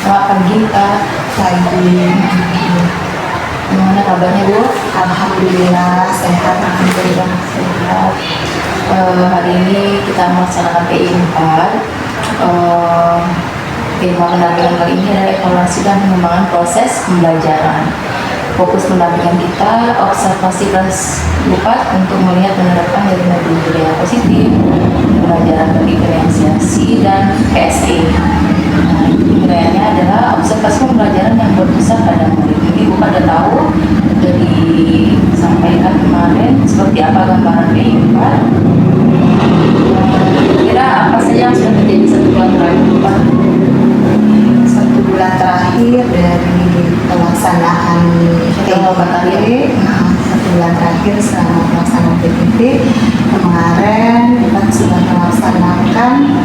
Selamat pagi Kak. Pagi. Gimana kabarnya Bu? Alhamdulillah sehat. Alhamdulillah sehat. Hari ini kita melaksanakan PI 4. Tema pendampingan kali ini adalah evaluasi dan pengembangan proses pembelajaran. Fokus pendampingan kita observasi kelas 4 untuk melihat penerapan dari budaya positif, pembelajaran berdiferensiasi dan PSE. Penilaiannya adalah observasi pembelajaran yang berpusat pada murid. Ini bukan udah tahu dari disampaikan kemarin seperti apa gambaran PI 4. Kira apa saja yang sudah terjadi 1 bulan terakhir Pak? 1 bulan terakhir dari pelaksanaan PPP, 1 bulan terakhir selama pelaksanaan PPP kemarin kita sudah melaksanakan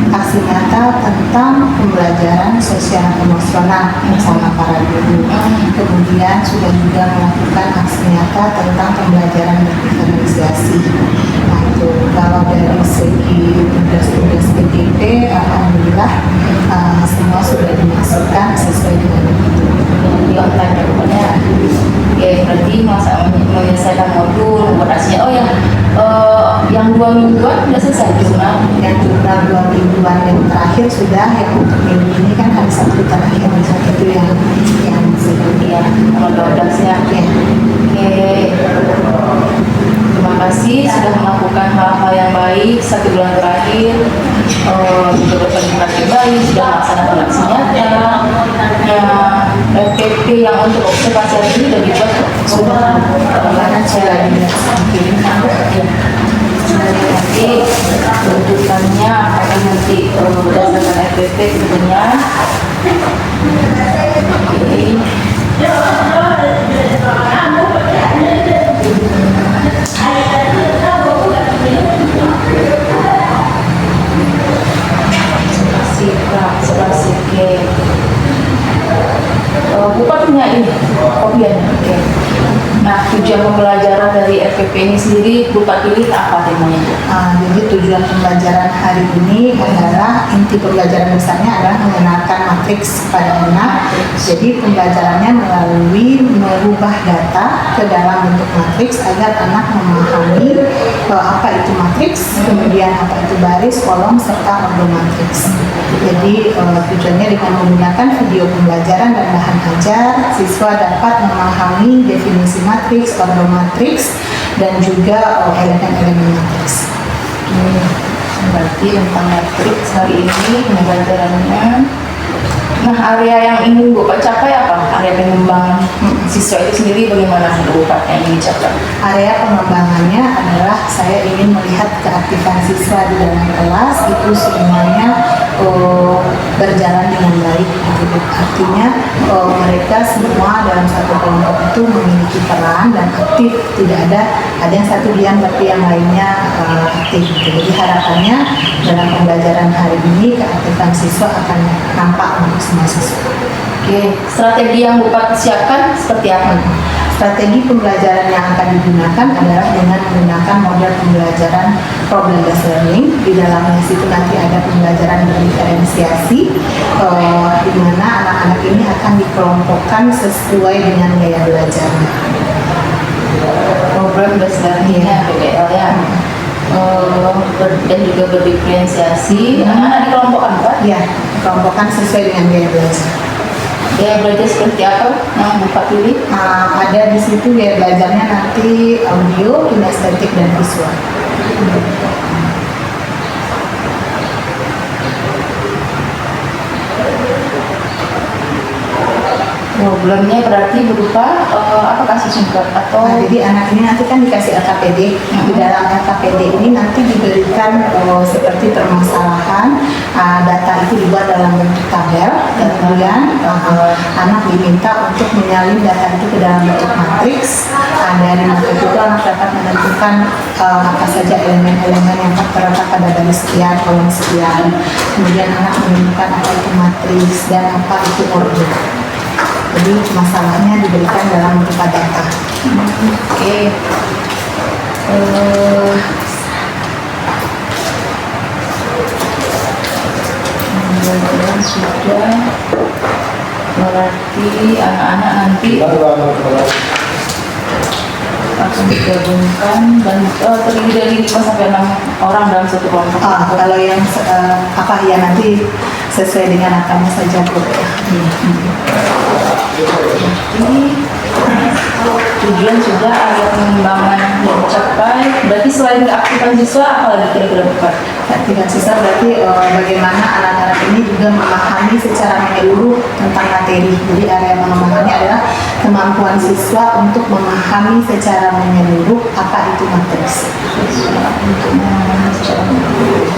aksi nyata tentang pembelajaran sosial emosional bersama para guru. Kemudian sudah juga melakukan aksi nyata tentang pembelajaran berdiferensiasi. Nah itu kalau dari segi tugas-tugas PPP, alhamdulillah semua sudah dimasukkan sesuai dengan itu. Di online rupanya. Oke, berarti menyelesaikan modul operasinya. Yang 2 mingguan sudah selesai jurnal. Yang jurnal 2 mingguan yang terakhir sudah, yang untuk minggu ini kan hari Sabtu terakhir itu yang seperti Ya, nomor 12 ya. ya. Oke. Terima kasih sudah melakukan hal-hal yang baik 1 bulan terakhir. Juga berkomunikasi baik, sudah melaksanakan aksi nyata. RPP yang untuk observasi hari ini sudah dibuat Sudah nanti tuntutannya akan nanti berdasarkan RPP tentunya. Observasi Bukan punya ini kopian. Oke. Nah, tujuan pembelajaran dari RPP ini sendiri Bukan pilih apa temanya? Jadi tujuan pembelajaran hari ini adalah inti pembelajaran besarnya adalah mengenalkan matriks kepada anak. Jadi pembelajarannya melalui merubah data ke dalam bentuk matriks agar anak memahami apa itu matriks, kemudian apa itu baris, kolom, serta ordo matriks. Jadi tujuannya dengan menggunakan video pembelajaran dan bahan ajar, siswa dapat memahami definisi matriks, ordo matriks, dan juga elemen-elemen matriks. Berarti tentang matriks hari ini pembelajarannya. Nah, area yang ingin Bu capai apa? Area pengembangan siswa itu sendiri bagaimana Bu yang ingin dicapai? Area pengembangannya adalah saya ingin melihat keaktifan siswa di dalam kelas itu semuanya berjalan dengan baik. Artinya mereka semua dalam satu kelompok itu memiliki peran dan aktif. Tidak ada yang satu diam tapi yang lainnya aktif. Jadi harapannya dalam pembelajaran hari ini keaktifan siswa akan nampak untuk semua siswa. Oke, strategi yang Bu siapkan seperti apa? Strategi pembelajaran yang akan digunakan adalah dengan menggunakan model pembelajaran problem based learning. Di dalamnya situ nanti ada pembelajaran berdiferensiasi, di mana anak-anak ini akan dikelompokkan sesuai dengan gaya belajar. Problem based learning ya, PBL ya. Dan juga berdiferensiasi. Anak-anak dikelompokkan Pak? Ya, dikelompokkan sesuai dengan gaya belajar. Gaya belajar seperti apa yang Bapak pilih? Ada di situ gaya belajarnya nanti audio, kinestetik, dan visual. Problemnya berarti berupa apa kasih singkat atau jadi anak ini nanti kan dikasih LKPD. Di dalam LKPD ini nanti diberikan seperti permasalahan, data itu dibuat dalam bentuk tabel, kemudian anak diminta untuk menyalin data itu ke dalam bentuk matriks. Dari matriks itu anak dapat menentukan apa saja elemen-elemen yang terletak pada baris sekian, kolom sekian. Kemudian anak menentukan apa itu matriks dan apa itu ordo. Jadi masalahnya diberikan dalam berupa data. Oke. Sudah. Berarti anak-anak nanti akan digabungkan dan terdiri dari 5 sampai 6 orang dalam satu kelompok. Kalau yang nanti sesuai dengan akamnya saja Bu. Ini tujuan sudah agar pengembangan dicapai. Berarti selain keaktifan siswa, apa lagi kira-kira Bapak? Keaktifan siswa berarti bagaimana anak-anak ini juga memahami secara menyeluruh tentang materi. Jadi area pengembangannya adalah kemampuan siswa untuk memahami secara menyeluruh apa itu materi. Untuk memahami secara menyeluruh.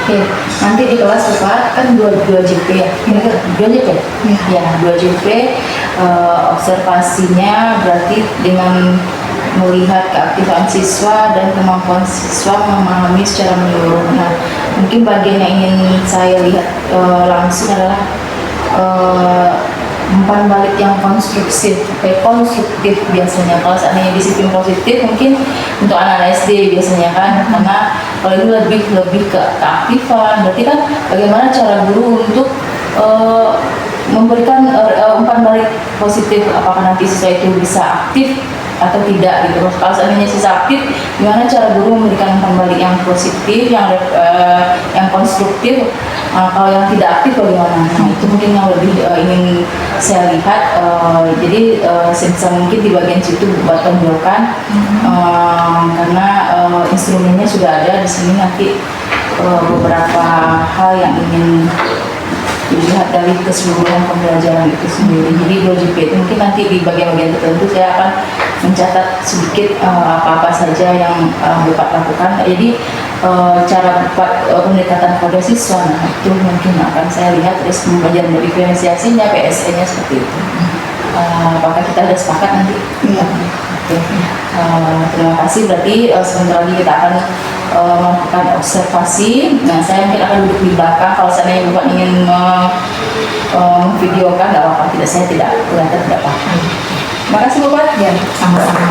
Oke, nanti di kelas Bapak kan 2 JP ya? Kira-kira 2 JP? Ya, 2 JP observasinya berarti dengan melihat keaktifan siswa dan kemampuan siswa memahami secara menyeluruh. Nah, mungkin bagian yang ingin saya lihat langsung adalah umpan balik yang konstruktif biasanya. Kalau seandainya disiplin positif mungkin untuk anak-anak SD biasanya kan, karena kalau ini lebih ke keaktifan, berarti kan bagaimana cara guru untuk memberikan umpan balik positif, apakah nanti siswa itu bisa aktif atau tidak gitu. Kalau seandainya siswa aktif, gimana cara guru memberikan umpan balik yang positif, yang konstruktif. Kalau yang tidak aktif bagaimana? Nah, itu mungkin yang lebih ingin saya lihat. Jadi sebisa mungkin di bagian situ buat tonjolkan, karena instrumennya sudah ada di sini. Nanti beberapa hal yang ingin dilihat dari keseluruhan pembelajaran itu sendiri. Jadi 2 JP itu mungkin nanti di bagian-bagian tertentu saya akan mencatat sedikit apa-apa saja yang Bapak lakukan. Jadi cara Bapak pendekatan pada siswa, nah itu mungkin akan saya lihat terus pembelajaran dari diferensiasinya, PSE-nya seperti itu. Apakah kita ada sepakat nanti? Iya. Oke. Terima kasih. Berarti sebentar lagi kita akan melakukan observasi. Nah, saya mungkin akan duduk di belakang. Kalau seandainya Bapak ingin memvideokan, nggak apa-apa. Saya tidak kelihatan, tidak apa-apa. Terima kasih Bapak. Ya, sama-sama.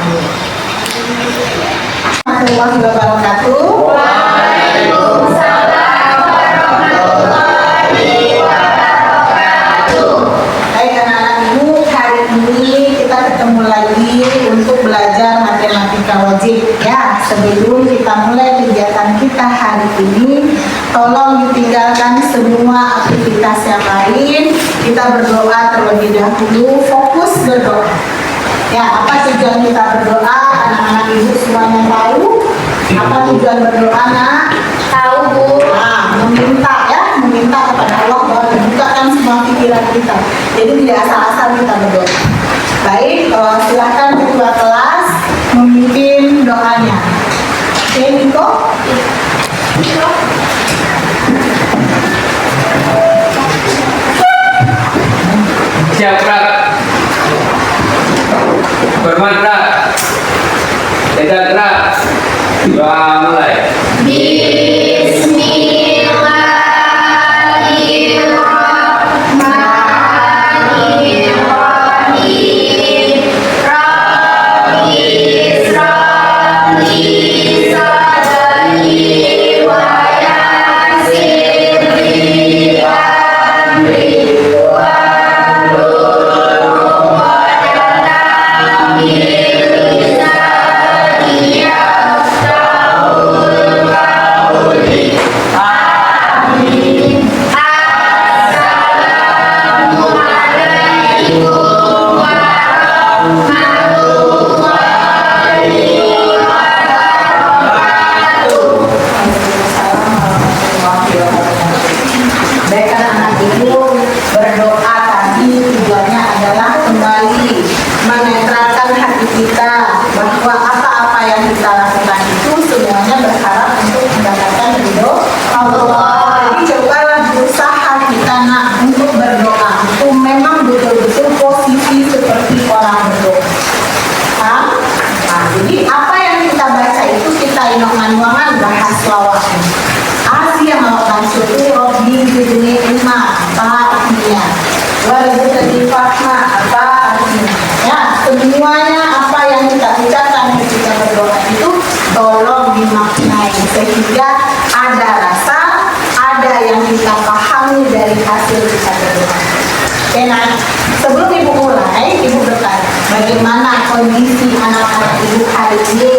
Warahmatullahi wabarakatuh. Waalaikumsalam warahmatullahi wabarakatuh. Baik anak-anak Ibu, hari ini kita ketemu lagi untuk belajar matematika wajib. Ya, sebelum kita mulai kegiatan kita hari ini, tolong ditinggalkan semua aktivitas yang lain. Kita berdoa terlebih dahulu, fokus berdoa. Ya, apa tujuan kita berdoa? Anak-anak Ibu semuanya tahu apa tujuan berdoa, Nak? Tahu, Bu. Meminta kepada Allah bahwa dibukakan semua pikiran kita. Jadi tidak asal-asal kita berdoa. Baik, silakan ketua kelas memimpin doanya. Oke, Niko. Siap, Kak. Bermanfaat. Tidak gerak. Doa mulai. Jadi apa yang inok manuangan bahas lawakan. Asia melakukan syukur di dunia ilma apa artinya? Walaupun tadi fakta apa artinya? Ya, semuanya apa yang kita ucapkan ketika berdoa itu tolong dimaknai sehingga ada rasa, ada yang kita pahami dari hasil kita berdoa. Oke, nah sebelum ibu mulai, ibu bertanya, bagaimana kondisi anak-anak ibu hari ini?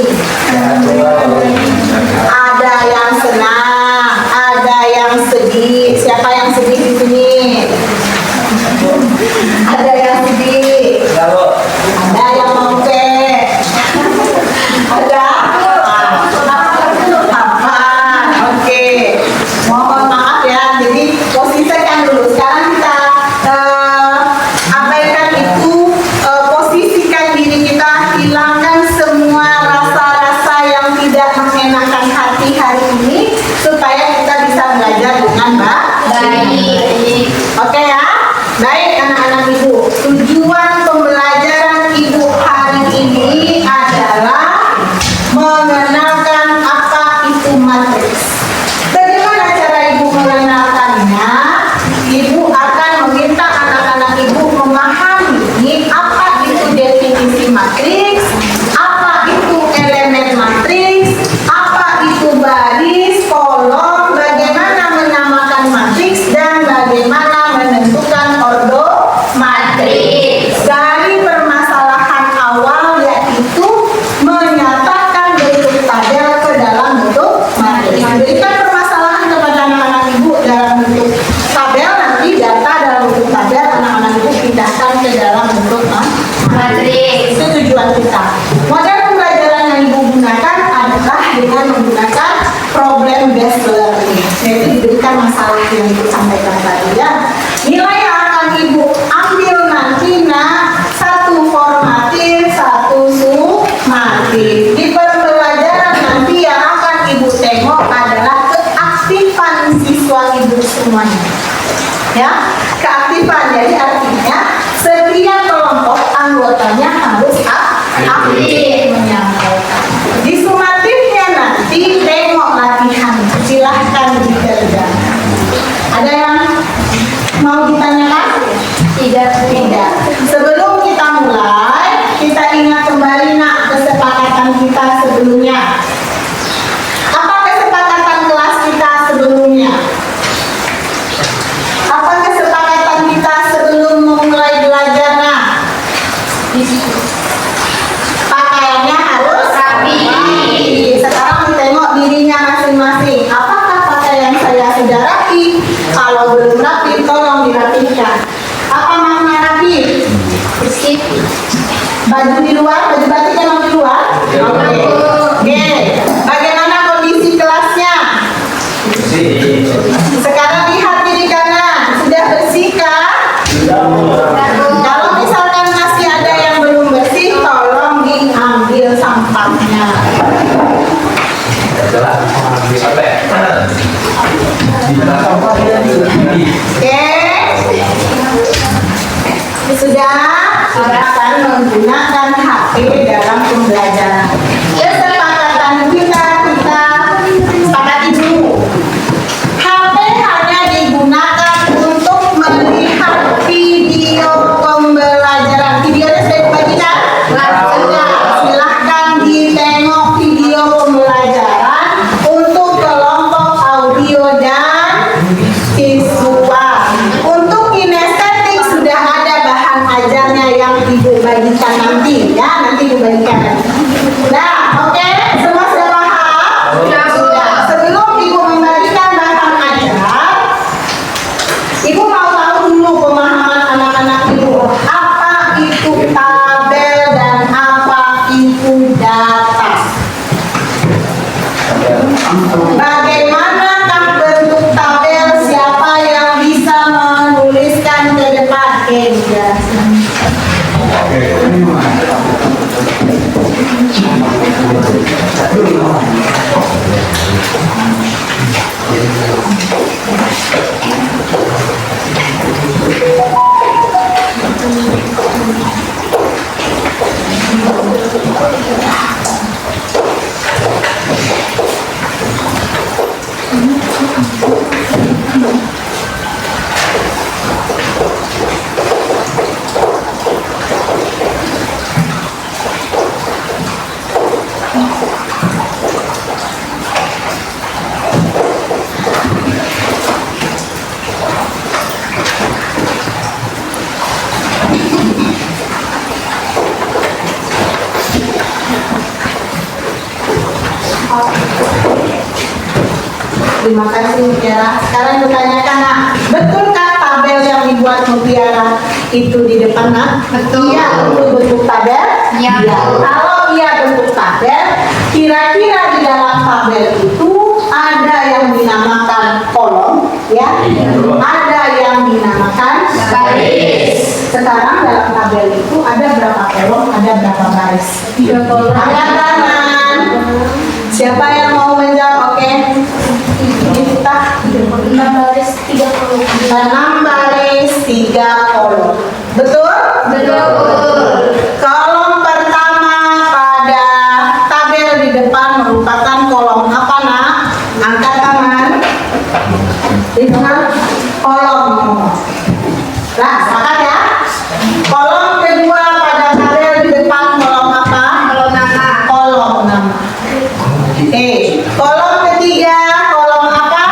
Ada yang senang, ada yang sedih. Siapa yang sedih di sini? Ada yang sedih. Ada yang mau ada apa? Oke. Mohon maaf ya. Jadi posisikan dulu. Sekarang kita abaikan itu, posisikan diri kita, hilangkan semua rasa-rasa yang tidak mengenakan hati hari ini supaya kita bisa belajar dengan baik. Oke ya. Baik anak-anak ibu. Tujuan pembelajaran ibu hari ini adalah mengenalkan apa itu matriks. Bagaimana cara ibu mengenalkannya? Ibu akan meminta anak-anak ibu memahami apa itu definisi matriks, apa itu elemen matriks, apa itu baris, kolom, bagaimana menamakan matriks, dan bagaimana menentukan ordo matriks. Dari permasalahan awal yaitu menyatakan bentuk tabel ke dalam bentuk matriks. Berikan permasalahan kepada anak-anak ibu dalam bentuk tabel, nanti data dalam bentuk tabel anak-anak ibu pindahkan ke dalam bentuk matriks. Itu tujuan kita. Model pembelajaran yang ibu gunakan adalah dengan menggunakan problem based learning, yaitu diberikan masalah yang ibu sampaikan tadi ya. Nilai yang akan ibu ambil nanti satu formatif, satu sumatif. Di pembelajaran nanti yang akan ibu tengok adalah keaktifan siswa ibu semuanya. Ya, keaktifan jadi artinya setiap kelompok anggotanya harus aktif menyampaikan. Di sumatifnya nanti tengok latihan, silahkan dikerjakan. Ada yang mau ditanyakan? Tidak. Sebelum kita mulai, kita ingat kembali kesepakatan kita sebelumnya. Apa kesepakatan kelas kita sebelumnya? Apa kesepakatan kita sebelum memulai belajar? Pakaiannya harus rapi. Sekarang ditengok dirinya masing-masing. Apakah pakaian saya sudah rapi? Kalau belum rapi, tolong dirapikan. Apa makna rapi? Bersih. Baju di luar, baju batik emang di luar? Oke. Bagaimana kondisi kelasnya? Bersih. Sekarang lihat diri kanan, sudah bersihkah? Kalau misalkan masih ada yang belum bersih, tolong diambil sampahnya. Oke. Sudah akan menggunakan HP dalam pembelajaran. Kesepakatan kita sepakati dulu. HP hanya digunakan untuk melihat video pembelajaran. Videonya sudah dibagikan? Sudah. Silahkan ditengok video pembelajaran untuk kelompok audio dan visual. Untuk kinestetik sudah ada bahan ajarnya yang ibu bagikan nanti, ya nanti ibu bagikan nanti. Nah, oke, semua sudah paham? Sudah. Sebelum ibu membagikan bahan ajar, ibu mau tahu dulu pemahaman anak-anak ibu. Apa itu tabel dan apa itu data? Bagaimanakah bentuk tabel? Siapa yang bisa menuliskan ke depan? Terima kasih Mutiara. Sekarang bertanyakan nak, betulkah tabel yang dibuat Mutiara itu di depan nak? Betul. Iya, untuk bentuk tabel. Iya. Kalau iya bentuk tabel, kira-kira di dalam tabel itu ada yang dinamakan kolom, ya? Ada yang dinamakan baris. Sekarang dalam tabel itu ada berapa kolom, ada berapa baris? 3 kolom. Angkat tangan. Siapa yang mau menjawab? Oke. Kita 6 baris 3 kolom. 6 baris 3 kolom. Betul? Betul. Kolom pertama pada tabel di depan merupakan kolom apa nak? Angkat tangan. Dengan kolom. Nah, sepakat ya? Kolom kedua pada tabel di depan kolom apa? Kolom nama. Kolom nama. Kolom ketiga kolom apa?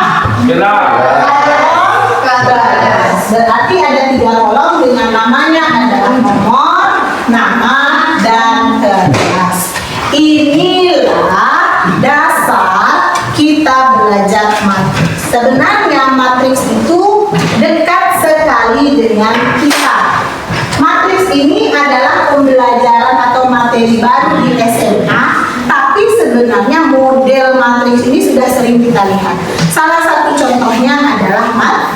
Gelar. Kolom baris. Berarti ada 3 kolom dengan namanya adalah nomor, nama, dan kelas. Inilah dasar kita belajar matriks. Sebenarnya matriks itu dekat sekali dengan kita. Matriks ini adalah pembelajaran atau materi baru di SMA, tapi sebenarnya model matriks ini sudah sering kita lihat. Salah satu contohnya adalah tabel.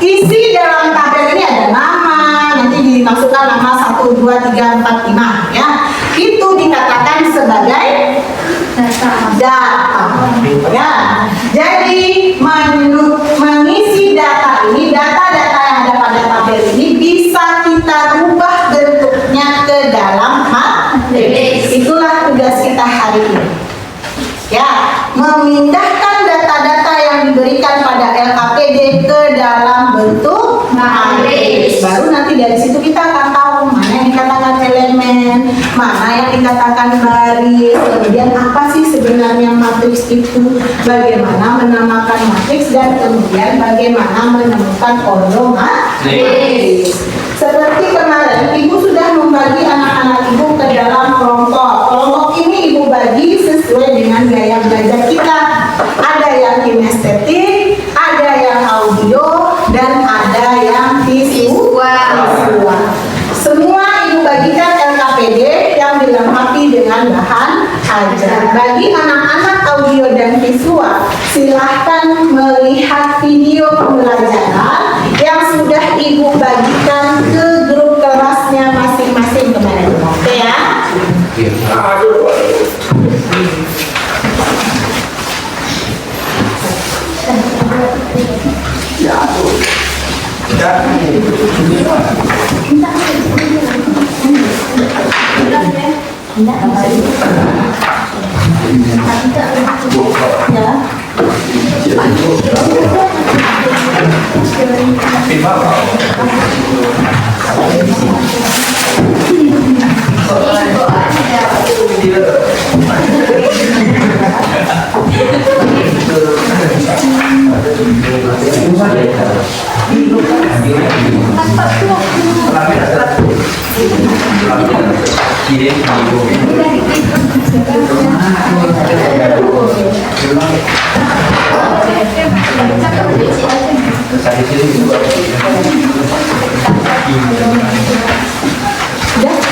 Isi dalam tabel ini ada nama, nanti dimasukkan nama 1, 2, 3, 4, 5 ya. Itu dikatakan sebagai data. Ya. Jadi mengisi data ini, data-data yang ada pada tabel ini bisa kita rubah bentuknya ke dalam matriks. Itulah tugas kita hari ini. Ya, memindahkan data-data yang diberikan pada LKPD ke dalam bentuk matriks. Baru nanti dari situ kita akan tahu mana yang dikatakan elemen, mana yang dikatakan baris, kemudian apa sih sebenarnya matriks itu, bagaimana menamakan matriks, dan kemudian bagaimana menemukan kolom matriks. Seperti kemarin, Ibu sudah membagi anak-anak Ibu ke dalam kelompok. Kelompok ini Ibu bagi sesuai dengan gaya belajar kita. Ada yang kinestetik, ada yang audio, dan ada yang visual. Semua Ibu bagikan LKPD yang dilengkapi dengan bahan ajar. Bagi anak-anak audio dan visual, silahkan melihat video pembelajaran yang sudah Ibu bagikan ke grup kelasnya masing-masing kemarin. Oke ya?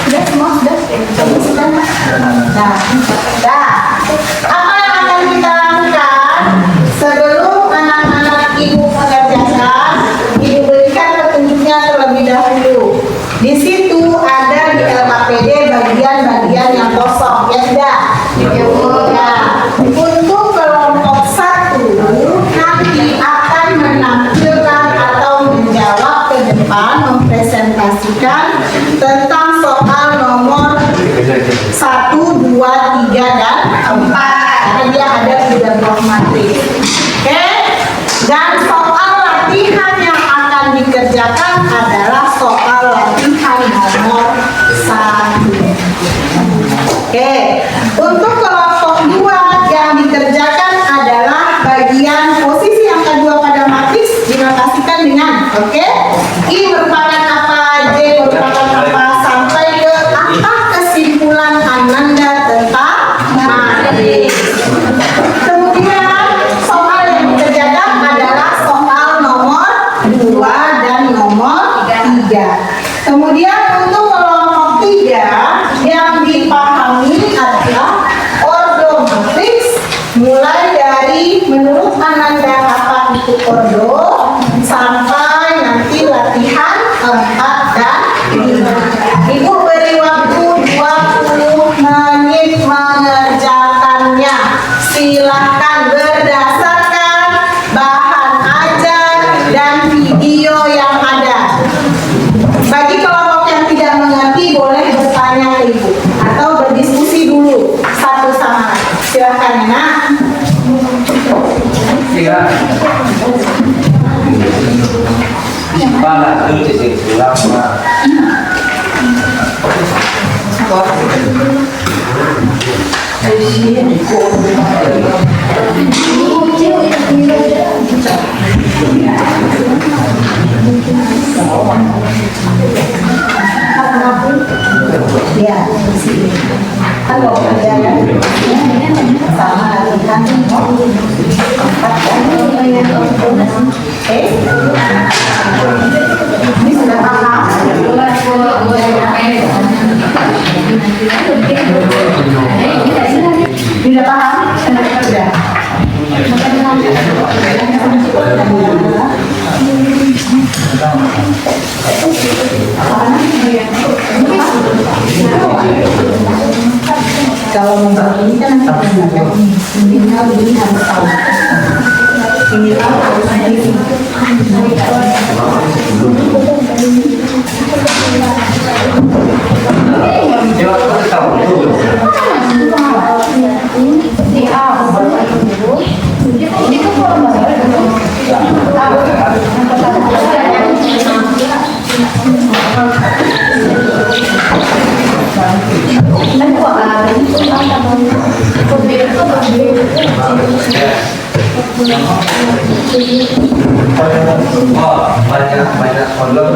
Sudah semua sudah. Nah, apa yang akan kita lakukan sebelum anak-anak Ibu mengerjakan? Ibu berikan petunjuknya terlebih dahulu. Di situ ada di LKPD bagian-bagian yang kosong, ya sudah. Ya. Untuk kelompok 1 nanti akan menampilkan atau menjawab ke depan, mempresentasikan tentang soal nomor 1, 2, 3, dan 4. Karena dia ada di dalam matriks. Oke? Dan soal latihan yang akan dikerjakan adalah soal latihan nomor 1. Oke. Untuk kelompok 2 yang dikerjakan adalah bagian posisi angka 2 pada matriks dinotasikan dengan I merupakan apa, J merupakan apa, sampai ke apa kesimpulan Ananda tentang matriks. malah itu di sini lama. Ya, kalau ada sama latihan empat ini sudah paham. Tidak paham? Sudah. Kalau membuat ini kan minimal ini harus tahu. Minimal harus ini. Jawab aku tahu. Oh, banyak kolom.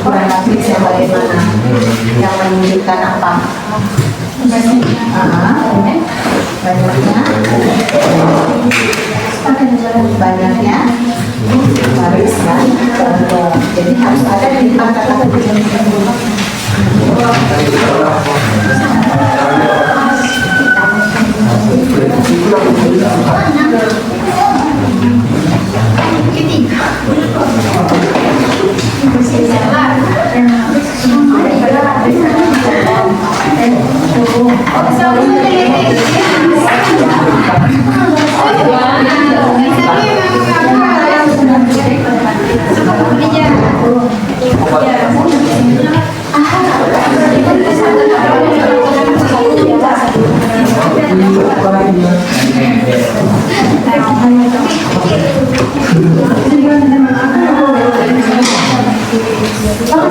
Kurang lebih bagaimana yang menunjukkan apa? Banyaknya baris kan, jadi harus ada di kata-kata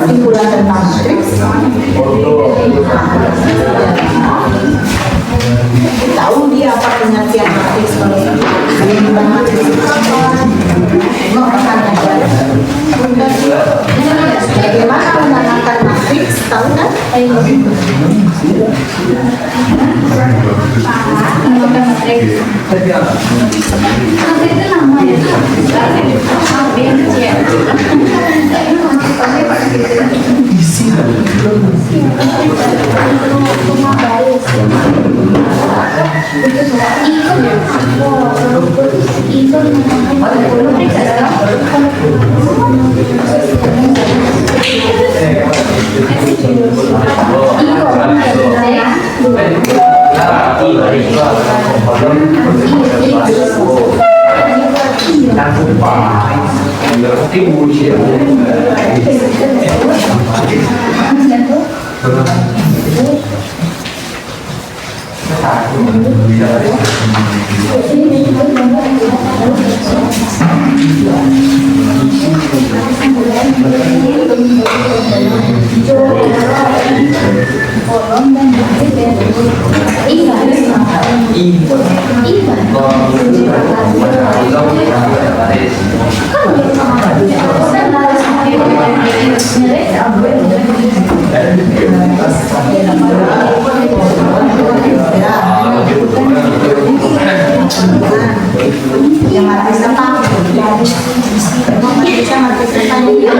kesimpulan tentang matriks. Tahu dia apa pengertian matriks kalau tentang matriks itu apa? Mau akan bagaimana menanamkan Yang mati setang. Bisa mati setang.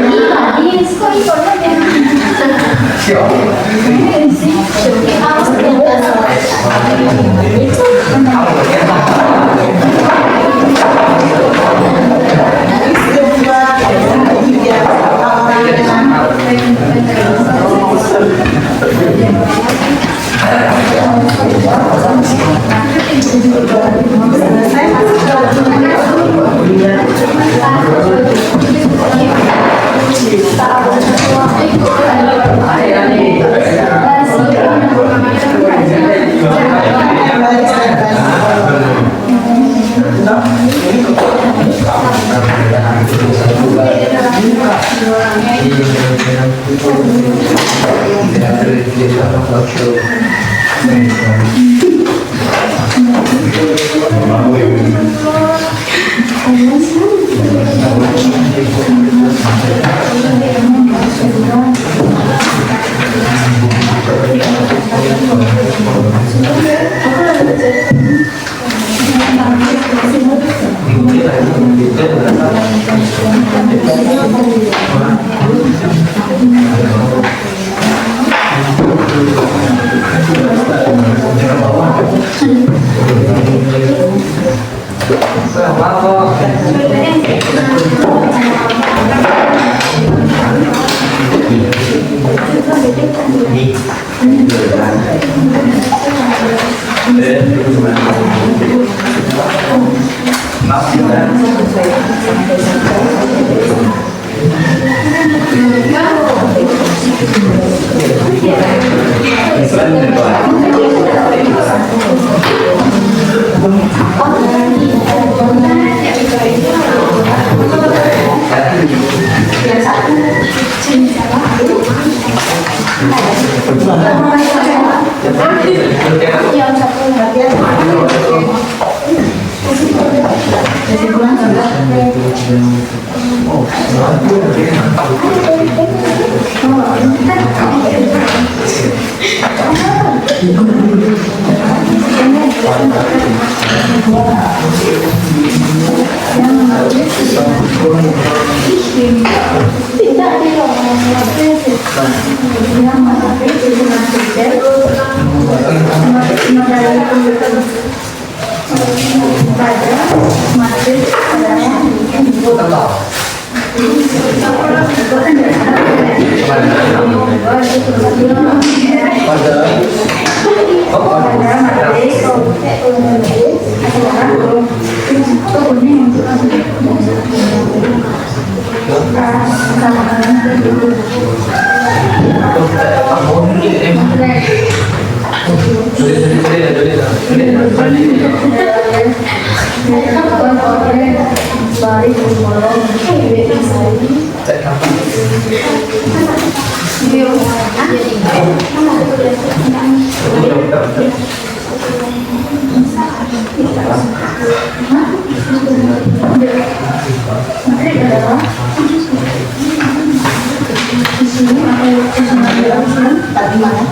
tadi mana?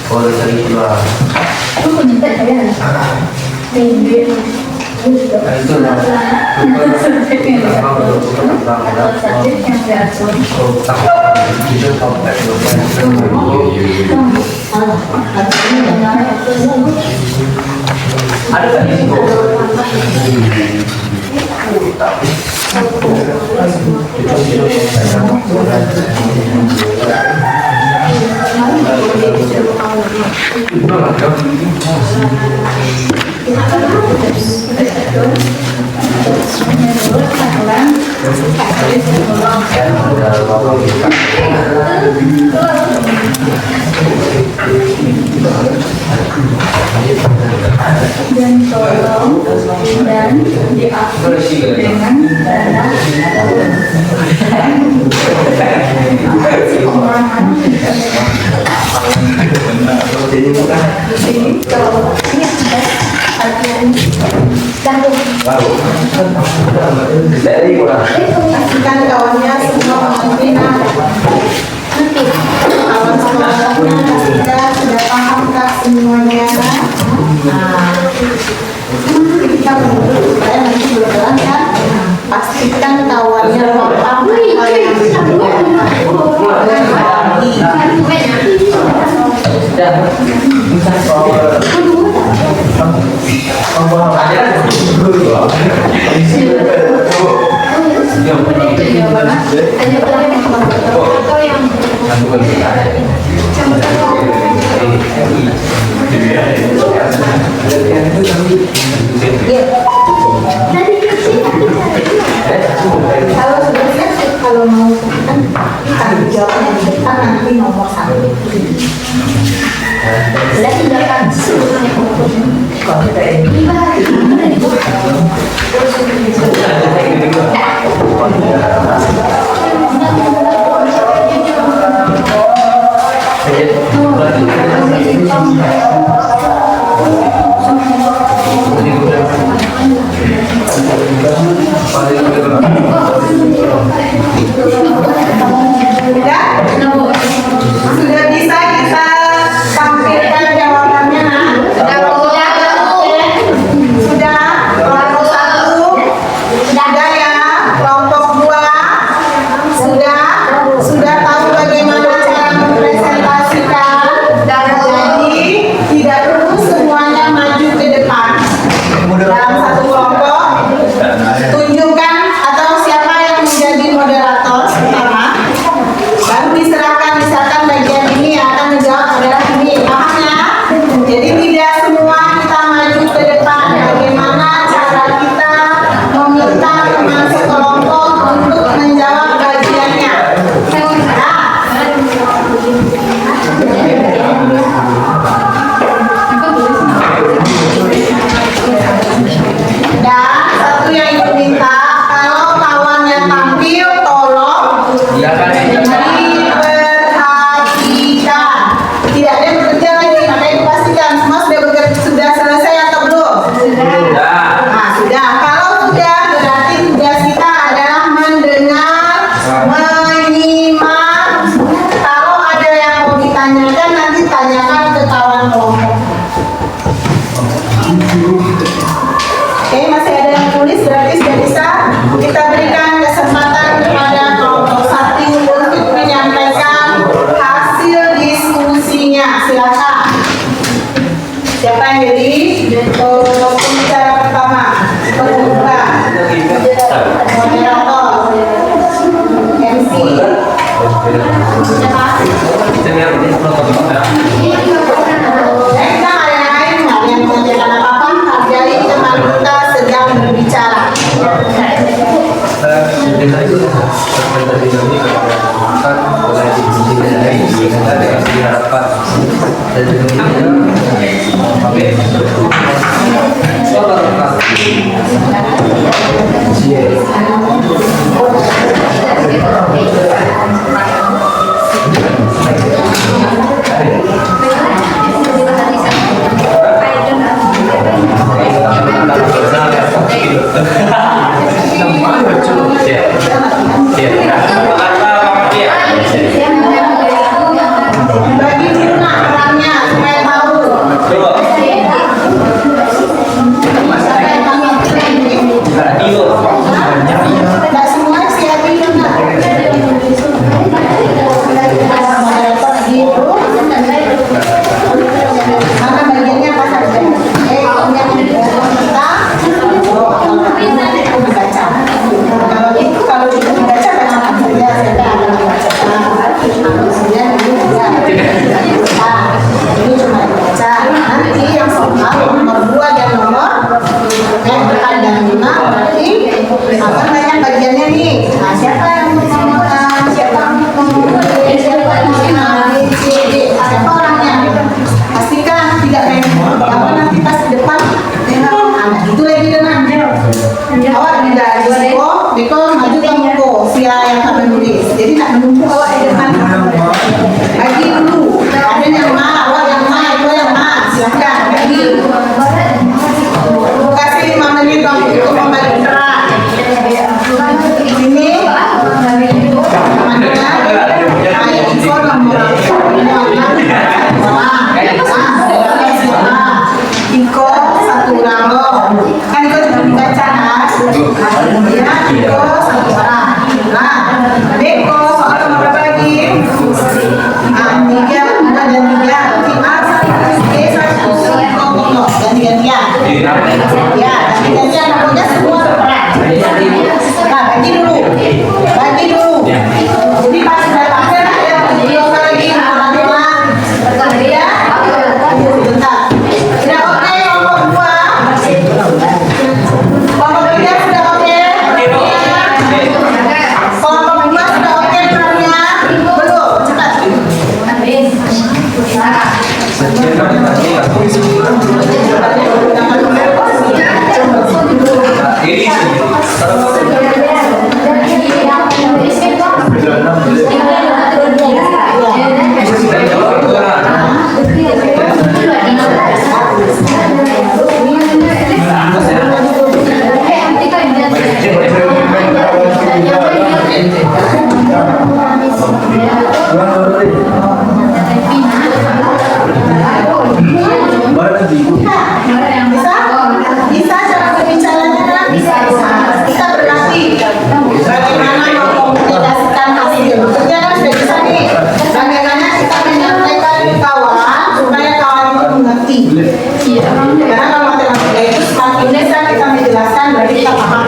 Kalau tadi keluar. Aku minta kalian. Itu lah. Subjek yang diatur. Itu kompleks. Ada kan itu? Dan tolong dan diatur dengan dana ini kalau ini artian Baru. Dari mana? Pastikan kawannya semua mengerti. Kawan semuanya sudah pahamkah semuanya? Nah, kita menurut supaya nanti berjalan kan. Pastikan kawannya paham apa yang kalau sudah siap, kalau mau kan tanggung jawabnya di depan nanti nomor 1. dan tindakan Sudah bisa kita tampilkan jawabannya, Nak? Sudah. Kelompok 1 sudah ya. Kelompok 2 sudah tahu bagaimana cara mempresentasikan. Jadi tidak perlu semuanya maju ke depan. Dalam satu kelompok tunjukkan atau siapa yang menjadi moderator pertama. Baru diserahkan, misalkan bagian ini yang akan menjawab adalah ini, paham ya? Jadi tidak semua kita maju ke depan. Bagaimana cara kita meminta teman sekelompok untuk menjawab bagiannya? Dan satu yang ibu minta, kalau kawannya tampil, tolong diperhatikan. Tidak ada yang bekerja lagi, makanya dipastikan semua sudah selesai atau belum? Nah, sudah. Kalau sudah, berarti tugas kita adalah mendengar, menyimak. Kalau ada yang mau ditanyakan, nanti tanyakan ke kawan kelompok. Oke, masih ada yang tulis, berarti sudah bisa. Kita berikan kesempatan kepada kelompok 1 untuk menyampaikan hasil diskusinya. Silakan. Siapa yang jadi pembicara pertama? Pembuka, moderator, MC. Siapa? Kita ada yang lain, nggak ada yang mengerjakan apa-apa. Hargai teman kita sedang berbicara. Ya, tapi nanti anaknya semua berperan. Nah, bagi dulu. Jadi pas sudah pakai ya, diulang lagi nanti ya. Bentar. Sudah oke, kelompok 2. Kelompok 3 sudah oke. Kelompok 2 sudah oke perannya. Belum, cepat. Bisa cara berbicaranya bisa. Kita berlatih bagaimana mengkomunikasikan hasil. Bekerja kan sudah bisa nih. Bagaimana kita menyampaikan ke kawan supaya kawan itu mengerti. Karena kalau matematika itu semakin bisa kita menjelaskan berarti kita paham.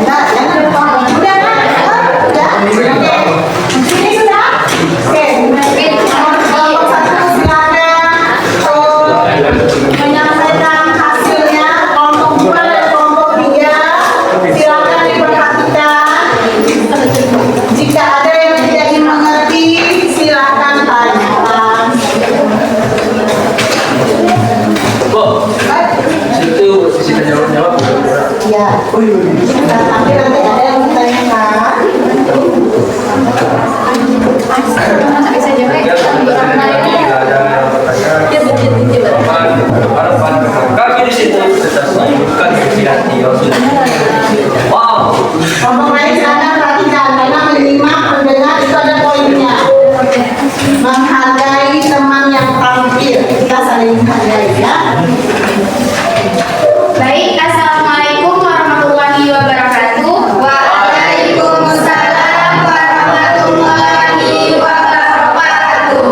Nah, jangan lupa. Udah kan? Udah? Oke. Ini sudah? Oke. Kelompok 1 silakan menyampaikan hasilnya. Kelompok 2 dan kelompok 3 silakan diperhatikan. Jika ada yang tidak mengerti silakan tanyakan. Situ sisi jawab. Ya. Tapi nanti ada yang ditanyakan. Wow. Kelompok lain silakan perhatikan karena menyimak mendengar itu ada poinnya. Menghargai teman yang tampil, kita saling menghargai ya. Baik, Assalamualaikum warahmatullahi wabarakatuh. Waalaikumsalam warahmatullahi wabarakatuh.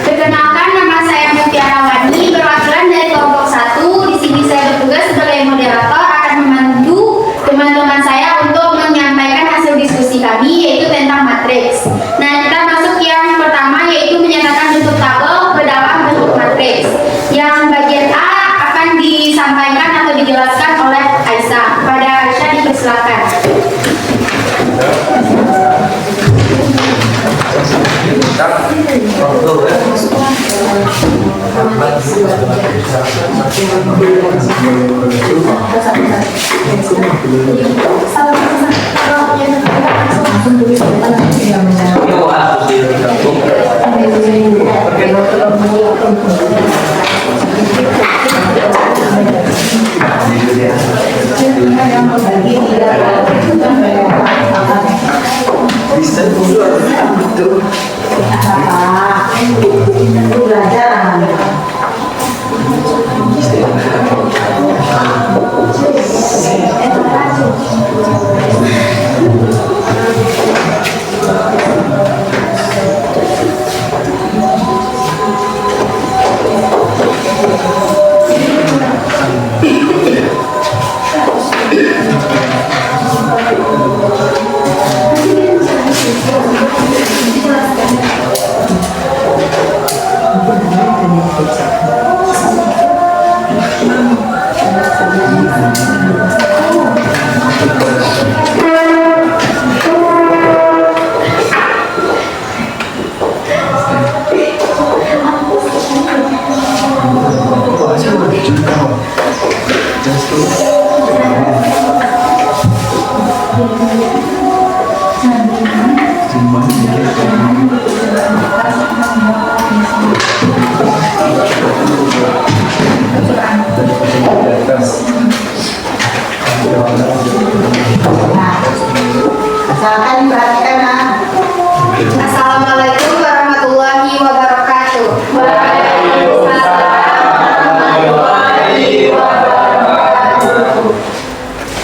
Perkenalkan, nama saya Mutiara Wani, perwakilan dari kelompok 1. Di sini saya bertugas sebagai moderator akan membantu teman-teman saya untuk menyampaikan hasil diskusi kami, yaitu tentang matriks. Nah, kita masuk yang pertama, yaitu menyatakan bentuk tabel ke dalam bentuk matriks. Yang bagian A akan disampaikan atau dijelaskan oleh Aisyah. Pada Aisyah dipersilakan. Bisa dulu betul. Belajar. Silakan diperhatikan nah. Assalamualaikum warahmatullahi wabarakatuh.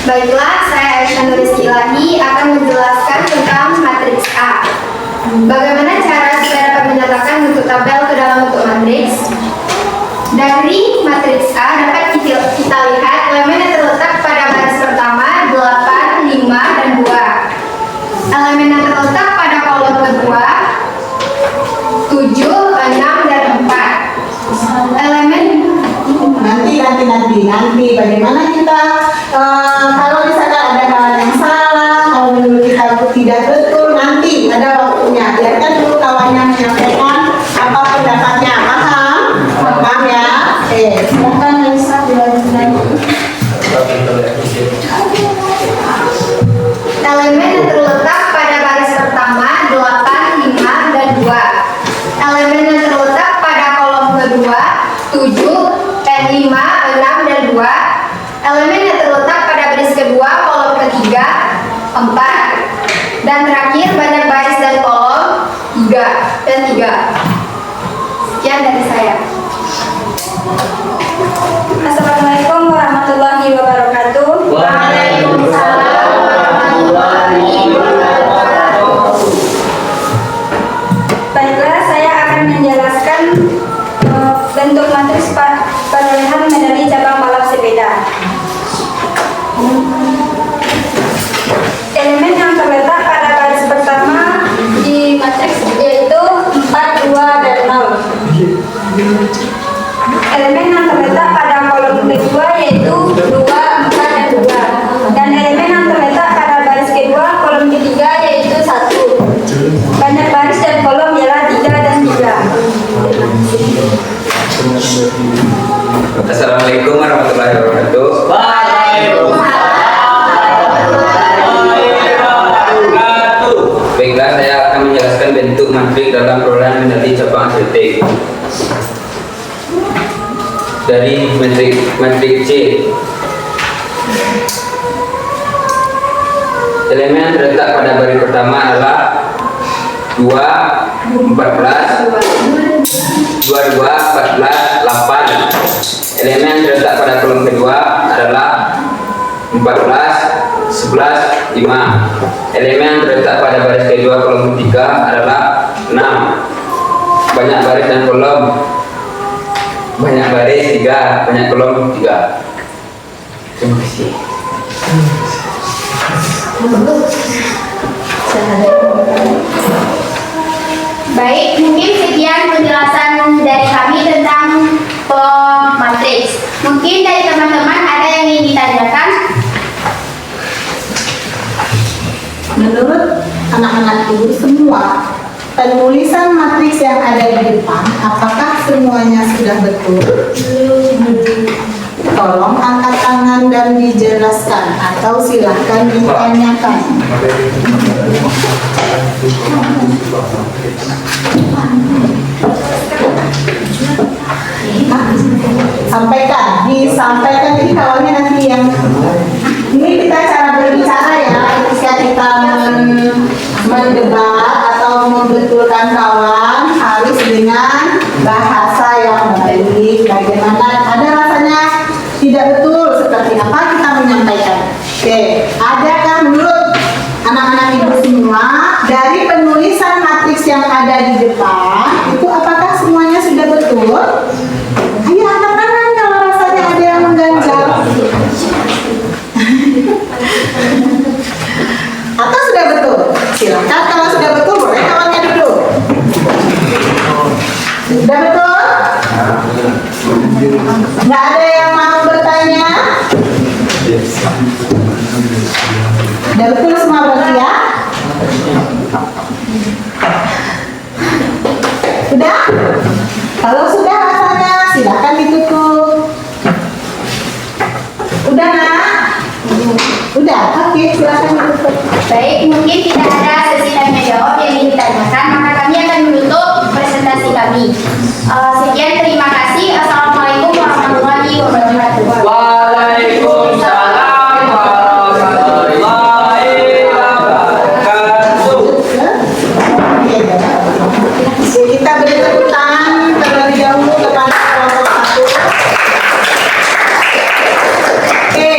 Baiklah, saya Aisyah Nurizki Ilahi akan menjelaskan tentang matriks A. Bagaimana cara supaya dapat menyatakan bentuk tabel ke dalam bentuk matriks? Dari matriks A dapat kita lihat elemen yang terletak pada baris pertama 8, 5, dan 2. Elemen yang terletak pada kolom kedua 7, 6, dan 4. Elemen nanti bagaimana kita kalau misalkan ada hal yang salah, kalau menurut kita tidak betul, nanti ada waktunya. Biarkan dulu kawannya menyampaikan apa pendapatnya. Paham ya? Oke, silakan Aisyah dilanjutkan. Elemen yang terletak pada baris pertama 8, 5, dan 2. Elemen yang terletak pada kolom kedua 7, 5, 6, dan 2. Elemen yang terletak pada baris kedua kolom ketiga 4. Dan terakhir banyak baris dan kolom 3 dan 3. Sekian dari saya. Assalamualaikum warahmatullahi wabarakatuh. Waalaikumsalam warahmatullahi wabarakatuh. Baiklah, saya akan menjelaskan bentuk matriks perolehan medali cabang balap sepeda. Elemen yang terletak pada baris pertama di matriks yaitu 4, 2, dan 0. Elemen yang terletak pada kolom kedua yaitu 2, 4, dan 2. Dan elemen yang terletak pada baris kedua kolom ketiga yaitu 1. Banyak baris dan kolom ialah 3 dan 3. Assalamualaikum warahmatullahi wabarakatuh. Baiklah, saya akan menjelaskan bentuk matriks dalam perolehan medali cabang atletik. Dari matriks C, elemen yang terletak pada baris pertama adalah 2, 14, 22, 14, 8. Elemen yang terletak pada kolom kedua adalah 14, 11, 5. Elemen yang terletak pada baris kedua kolom ketiga adalah 6. Banyak baris dan kolom. Banyak baris 3, banyak kolom 3. Terima kasih. Baik, mungkin sekian penjelasan dari kami tentang matriks. Mungkin dari teman-teman ada yang ingin ditanyakan? Menurut anak-anak ibu semua, penulisan matriks yang ada di depan, apakah semuanya sudah betul? Tolong angkat tangan dan dijelaskan atau silahkan ditanyakan. Disampaikan jadi kawannya nanti yang ini kita cara berbicara ya, ketika kita mendebat atau membetulkan kawan harus dengan bahasa yang baik. Bagaimana ada rasanya tidak betul seperti apa kita menyampaikan. Oke, adakah menurut anak-anak ibu semua dari penulisan matriks yang ada di depan itu apakah semuanya sudah betul? Ayo angkat tangan kalau rasanya ada yang mengganjal. Atau sudah betul? Silakan kalau sudah betul boleh kawannya duduk. Sudah betul? Nggak ada yang mau bertanya? Sudah betul semua berarti ya? Sudah? Kalau sudah rasanya silakan ditutup. Udah nak? Udah, oke silakan ditutup. Baik, mungkin tidak ada sesi tanya jawab yang ingin ditanyakan, maka kami akan menutup presentasi kami. Sekian, terima kasih. Assalamualaikum warahmatullahi wabarakatuh. Waalaikumsalam warahmatullahi wabarakatuh. Oke, kita beri tepuk tangan terlebih dahulu kepada kelompok 1. Oke,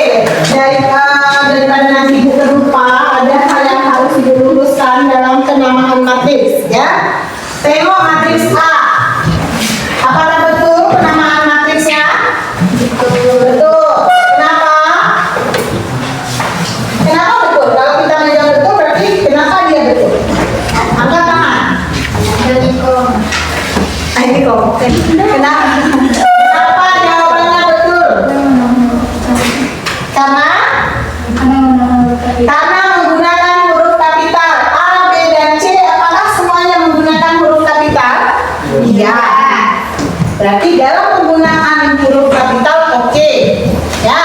daripada nanti buku lupa, ada hal yang harus diluruskan dalam penamaan matriks ya. Tengok matriks A. Apakah betul penamaan matriks kelompoknya. Kenapa jawabannya betul? Karena menggunakan huruf kapital A, B, dan C. Apakah semuanya menggunakan huruf kapital? Iya. Berarti dalam penggunaan huruf kapital oke. Ya.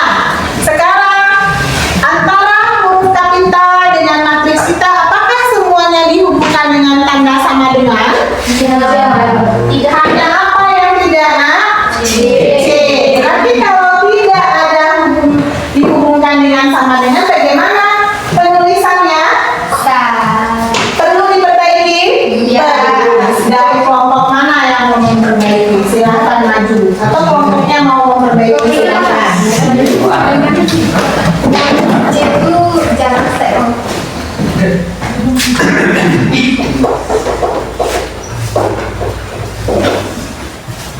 Sekarang antara huruf kapital dengan matriks kita, apakah semuanya dihubungkan dengan tanda sama dengan? Tidak. Hanya apa yang tidak? C. Berarti kalau tidak ada dihubungkan dengan sama dengan, bagaimana penulisannya? Perlu diperbaiki? Iya. Dari kelompok mana yang mau memperbaiki? Silahkan maju. Atau kelompoknya mau memperbaiki? Silahkan. Itu jarang saya.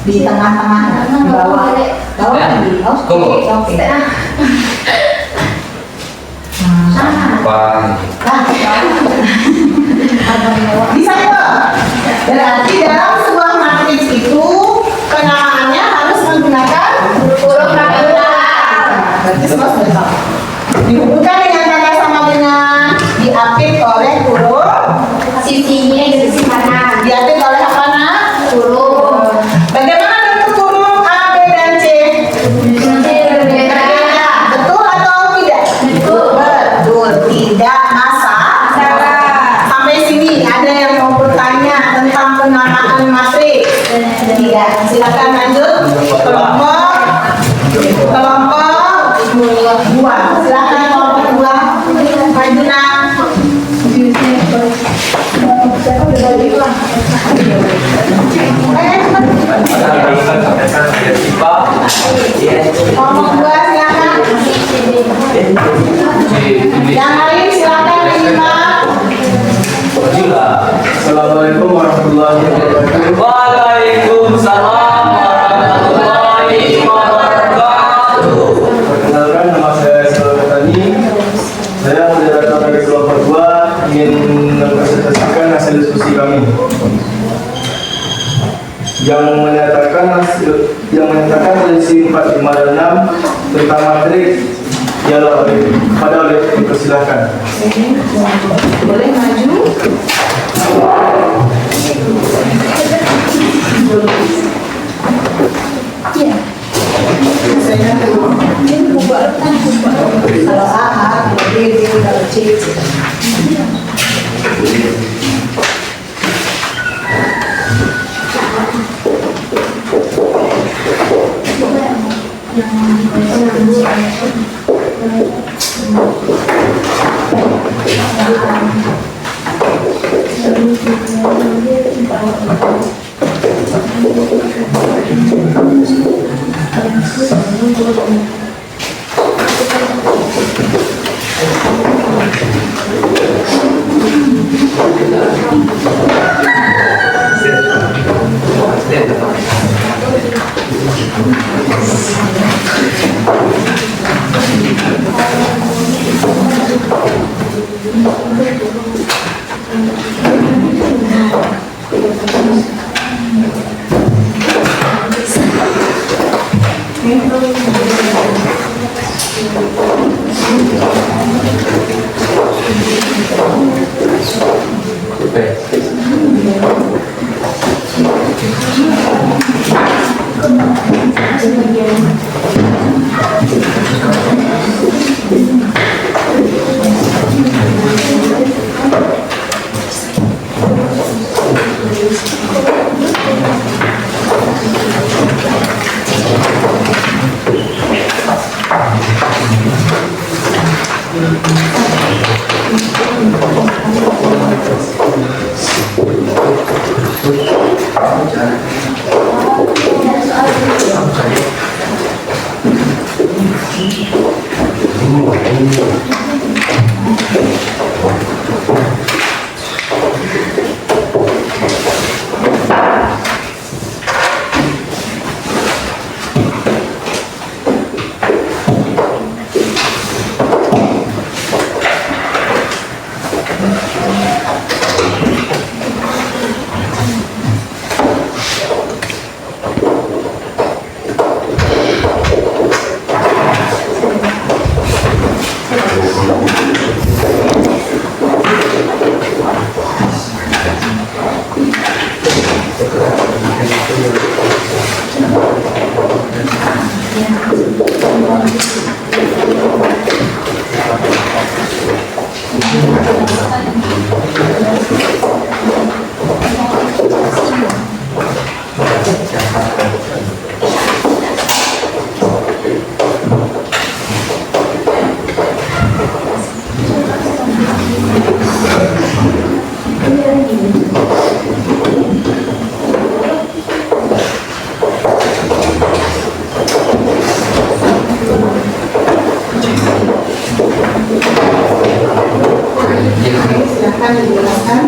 Di tengah-tengah, di bawah. Bawah lagi. Oke. Bisa ya? Berarti dalam sebuah matriks itu penamaannya harus menggunakan Huruf kapital. berarti semua sudah tahu. Dihubungkan dengan tanda sama dengan, diapit oleh huruf, Sisinya di sisi kanan. diapit oleh apa nak? Huruf. Bagaimana bentuk huruf A, B, dan C? Berbeda. Betul atau tidak? Betul. Tidak masalah. Sampai sini ada yang mau bertanya tentang penamaan matriks? Tidak. Silakan lanjut. Kelompok dua. Silakan kelompok dua. Maju nak. Kelompok dua silakan. Yang lain silakan menyimak. Assalamualaikum warahmatullahi wabarakatuh. Waalaikumsalam warahmatullahi wabarakatuh. Perkenalkan, nama saya Salman Tani. Saya moderator dari kelompok 2 ingin mempresentasikan hasil diskusi kami yang menyatakan sesi 4, 5, dan 6 tentang matriks ialah oleh dipersilakan. Boleh maju. Kalau A, kalau B, B, kalau C. Silakan dijelaskan.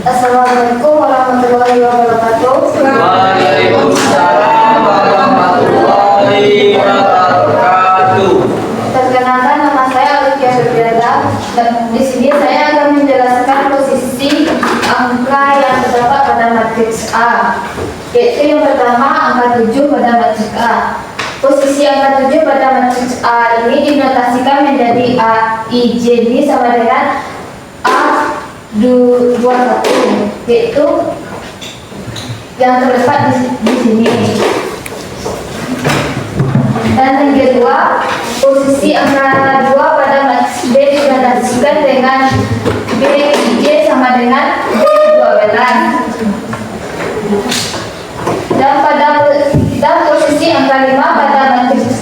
Assalamualaikum warahmatullahi wabarakatuh. Waalaikumsalam warahmatullahi wabarakatuh. Perkenalkan, nama saya Olivia Febriana dan di sini saya akan menjelaskan posisi angka yang terdapat pada matriks A, yaitu yang pertama angka 7 pada matriks A. Posisi angka 7 pada matriks A ini dinotasikan menjadi A, I, J ini sama dengan A 21, yaitu yang terdapat di sini. Dan yang kedua, posisi angka 2 pada matriks B dinotasikan dengan B, I, J sama dengan B12. Dan posisi angka 5 pada matriks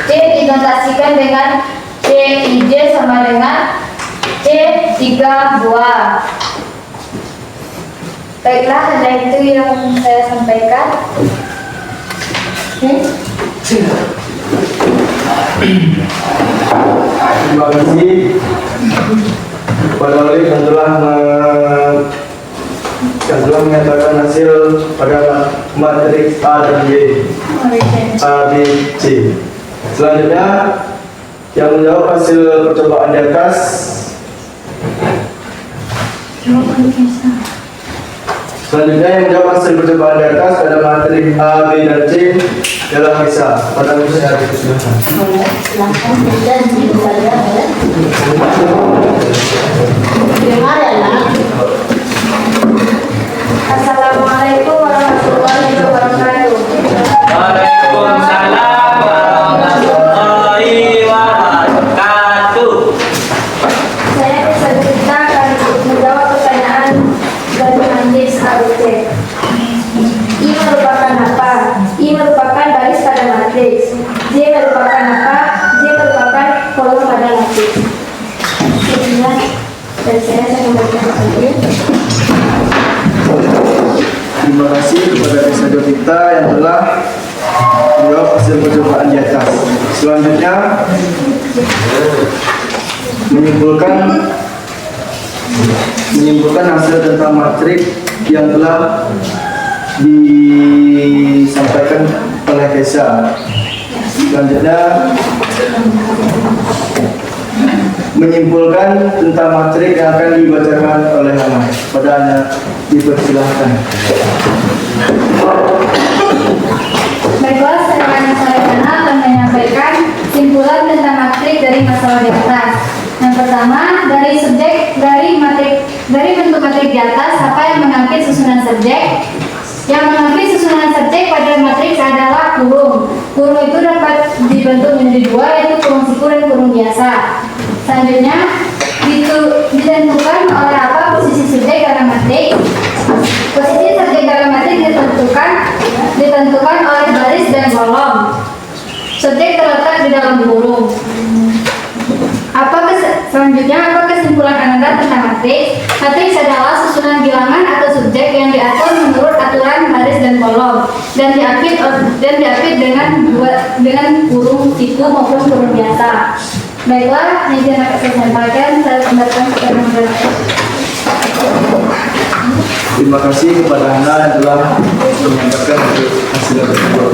C dinotasikan dengan C, I, J sama dengan C32. Baiklah, hanya itu yang saya sampaikan. Terima kasih kepada Oleh yang telah menyatakan hasil pada matriks A dan B, A, B, C. Selanjutnya yang menjawab hasil percobaan di atas pada matriks A, B, dan C adalah bisa. Pada bisa silakan. Silakan dan ibu saja boleh. Dengar ya nak. Assalamualaikum warahmatullahi wabarakatuh. Waalaikumsalam warahmatullahi wabarakatuh. Saya bercerita akan menjawab pertanyaan dari matriks ABC. I merupakan apa? I merupakan baris pada matriks. J merupakan apa? J merupakan kolom pada matriks. Sekian dari saya kembalikan lagi. Terima kasih kepada peserta kita yang telah menjawab hasil percobaan di atas. Selanjutnya menyimpulkan hasil tentang matriks yang telah disampaikan oleh Kesa. Selanjutnya menyimpulkan tentang matriks yang akan dibacakan oleh Ahmad. Padanya dipersilahkan. Baiklah, saya akan menyampaikan simpulan tentang matriks dari masalah di atas. Yang pertama, dari bentuk matriks di atas, apa yang mengangkut susunan subjek? Yang mengangkut susunan subjek pada matriks adalah kurung. Kurung itu dapat dibentuk menjadi dua, yaitu kurung siku dan kurung biasa. Selanjutnya, ditentukan oleh apa posisi subjek dalam matriks? Posisi subjek dalam matriks ditentukan oleh baris dan kolom. Subjek terletak di dalam kurung. Selanjutnya, apa kesimpulan Anda tentang matriks? Matriks adalah susunan bilangan atau subjek yang diatur menurut aturan baris dan kolom dan diapit dengan kurung siku maupun kurung biasa. Baiklah, ini yang akan saya sampaikan. Saya kembalikan kepada moderator. Terima kasih kepada Anda yang telah menyampaikan hasil tersebut.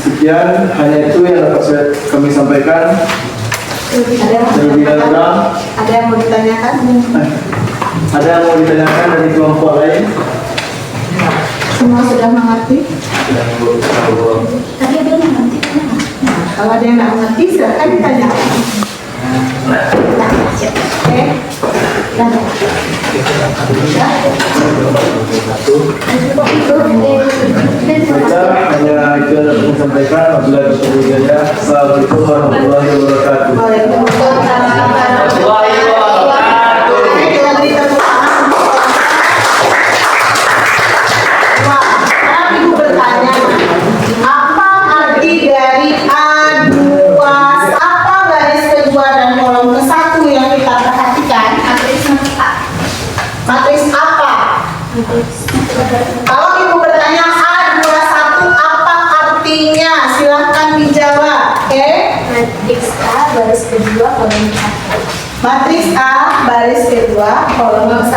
Sekian, hanya itu yang dapat kami sampaikan. Lebih dalam, Ada yang mau ditanyakan? ada yang mau ditanyakan dari kelompok lain? Semua sudah mengerti? Tadi ada yang nanti. Kalau ada yang tidak mengerti, silakan ditanyakan. Oke. Baiklah, hanya itu yang dapat kami sampaikan. Wabillahi taufiq wal hidayah. Assalamualaikum warahmatullahi wabarakatuh. Warahmatullahi wabarakatuh. Dengan berita tepuk tangan. Wah, sekarang ibu bertanya. pertanyaan. Apa arti dari A2? Apa baris kedua dan kolom ke-1 yang kita perhatikan? Matriks apa? Kalau ibu bertanya A21 apa artinya? Silahkan dijawab. Oke? Matriks A baris kedua kolom 1. Matriks A baris kedua kolom 1.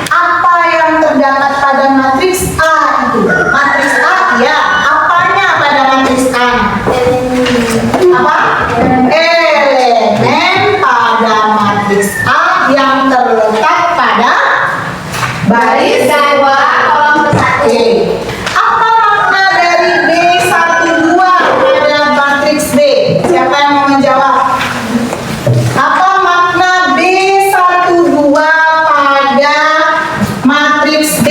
Apa yang terdapat pada matriks A itu? Matriks A ya. Apanya pada matriks A? Apa? Elemen pada matriks A yang terletak pada baris kedua kolom ke-1. Apa makna dari B12 pada matriks B? Siapa yang mau menjawab? Apa makna B12 pada matriks B?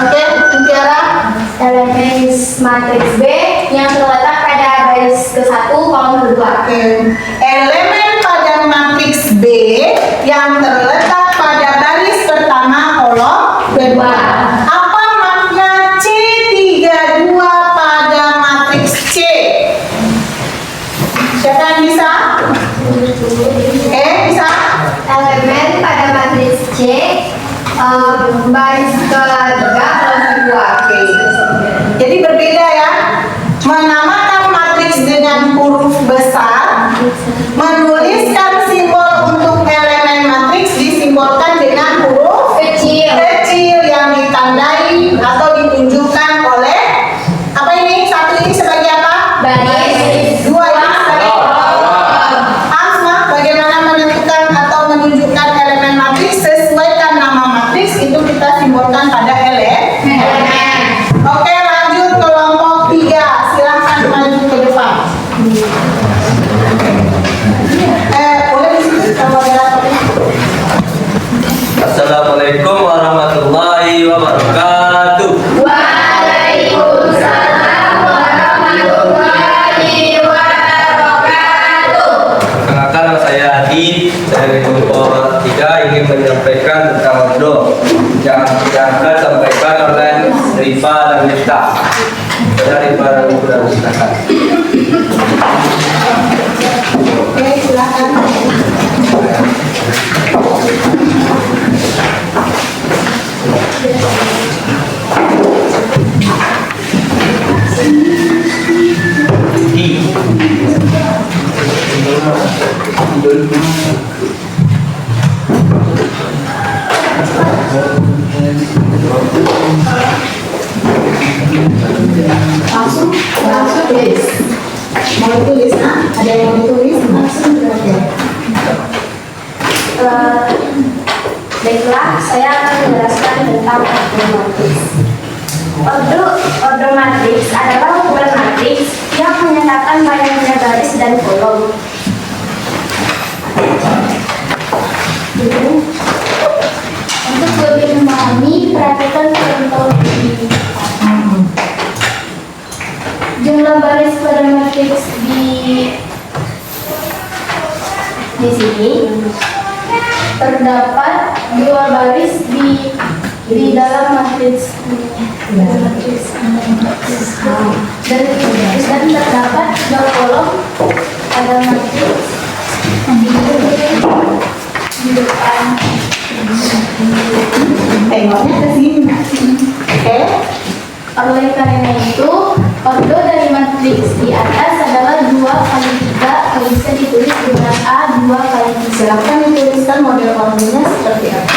Oke, Tiara. Elemen matriks B yang terletak pada baris ke-1 kolom kedua. Oke. Elemen pada matriks B yang terletak pada baris pertama kolom kedua. Apa makna C32 pada matriks C? Siapa yang bisa? Bisa? Elemen pada matriks C baris ke-3 kolom kedua. Oke. Jadi berbeda ya. Menamakan matriks dengan huruf besar, menuliskan simbol untuk elemen matriks disimbolkan dengan huruf kecil yang ditandai atau ditunjukkan oleh apa ini? Satu ini sebagai apa? Baris. Dua ini sebagai Asma, bagaimana menentukan atau menunjukkan elemen matriks? Sesuaikan nama matriks itu kita simbolkan pada elemen. Oke, lanjut kelompok 3. Silahkan maju ke depan. Boleh di sini kalau ada Assalamualaikum warahmatullahi wabarakatuh. Waalaikumsalam warahmatullahi wabarakatuh. Perkenalkan, nama saya Adi dari kelompok 3 ingin menyampaikan tentang ordo yang akan disampaikan oleh Rifa dan Miftah. Dari para ibu dan silakan. Oke, silakan. Langsung tulis. Mau ditulis, ada yang mau ditulis langsung oke. Baiklah, saya akan menjelaskan tentang ordo matriks. Ordo matriks adalah ukuran matriks yang menyatakan banyaknya baris dan kolom. Untuk lebih memahami, perhatikan contoh ini. Jumlah baris pada matriks di sini terdapat 2 baris di dalam matriks dan terdapat 2 kolom pada matriks di depan. Tengoknya ke sini. Oke. Oleh karena itu, ordo dari matriks di atas adalah 2 kali 3 yang bisa ditulis dengan A 2 kali 3. Silahkan dituliskan model ordonya seperti apa.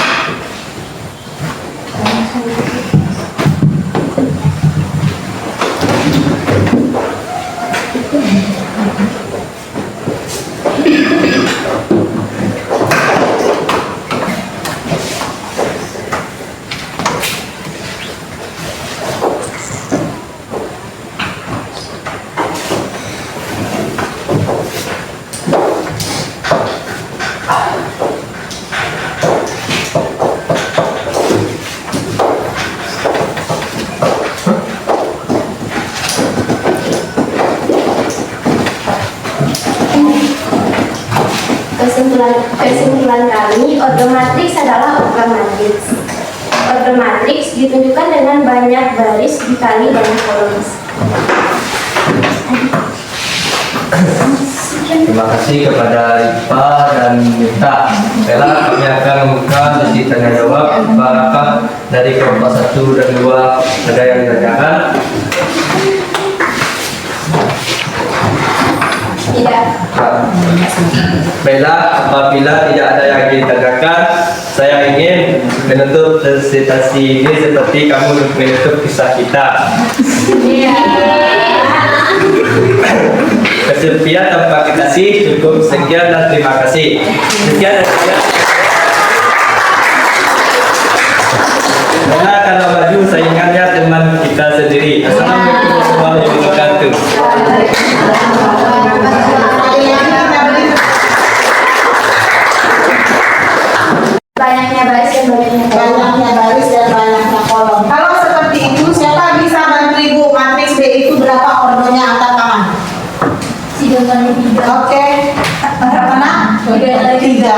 Kesimpulan kami, ordo matriks adalah ukuran matriks. Ordo matriks ditunjukkan dengan banyak baris dikali banyak kolom. Terima kasih kepada Rifa dan Mita. Baiklah, kami akan membuka sesi tanya jawab. Apakah dari kelompok 1 dan 2 ada yang ditanyakan? Tidak. Baiklah, apabila tidak ada yang ditanyakan, saya ingin menutup presentasi ini seperti kamu menutup kisah kita. Kesepian tanpa kasih. Cukup sekian dan terima kasih. Sekian dan sekian. Karena kalau baju saingannya teman kita sendiri. Assalamualaikum warahmatullahi wabarakatuh. Banyaknya baris dan banyaknya kolom. Kalau seperti itu, siapa bisa bantu Ibu? Matriks B itu berapa ordonya? Angkat tangan. Oke. Berapa nak? 3 kali 3.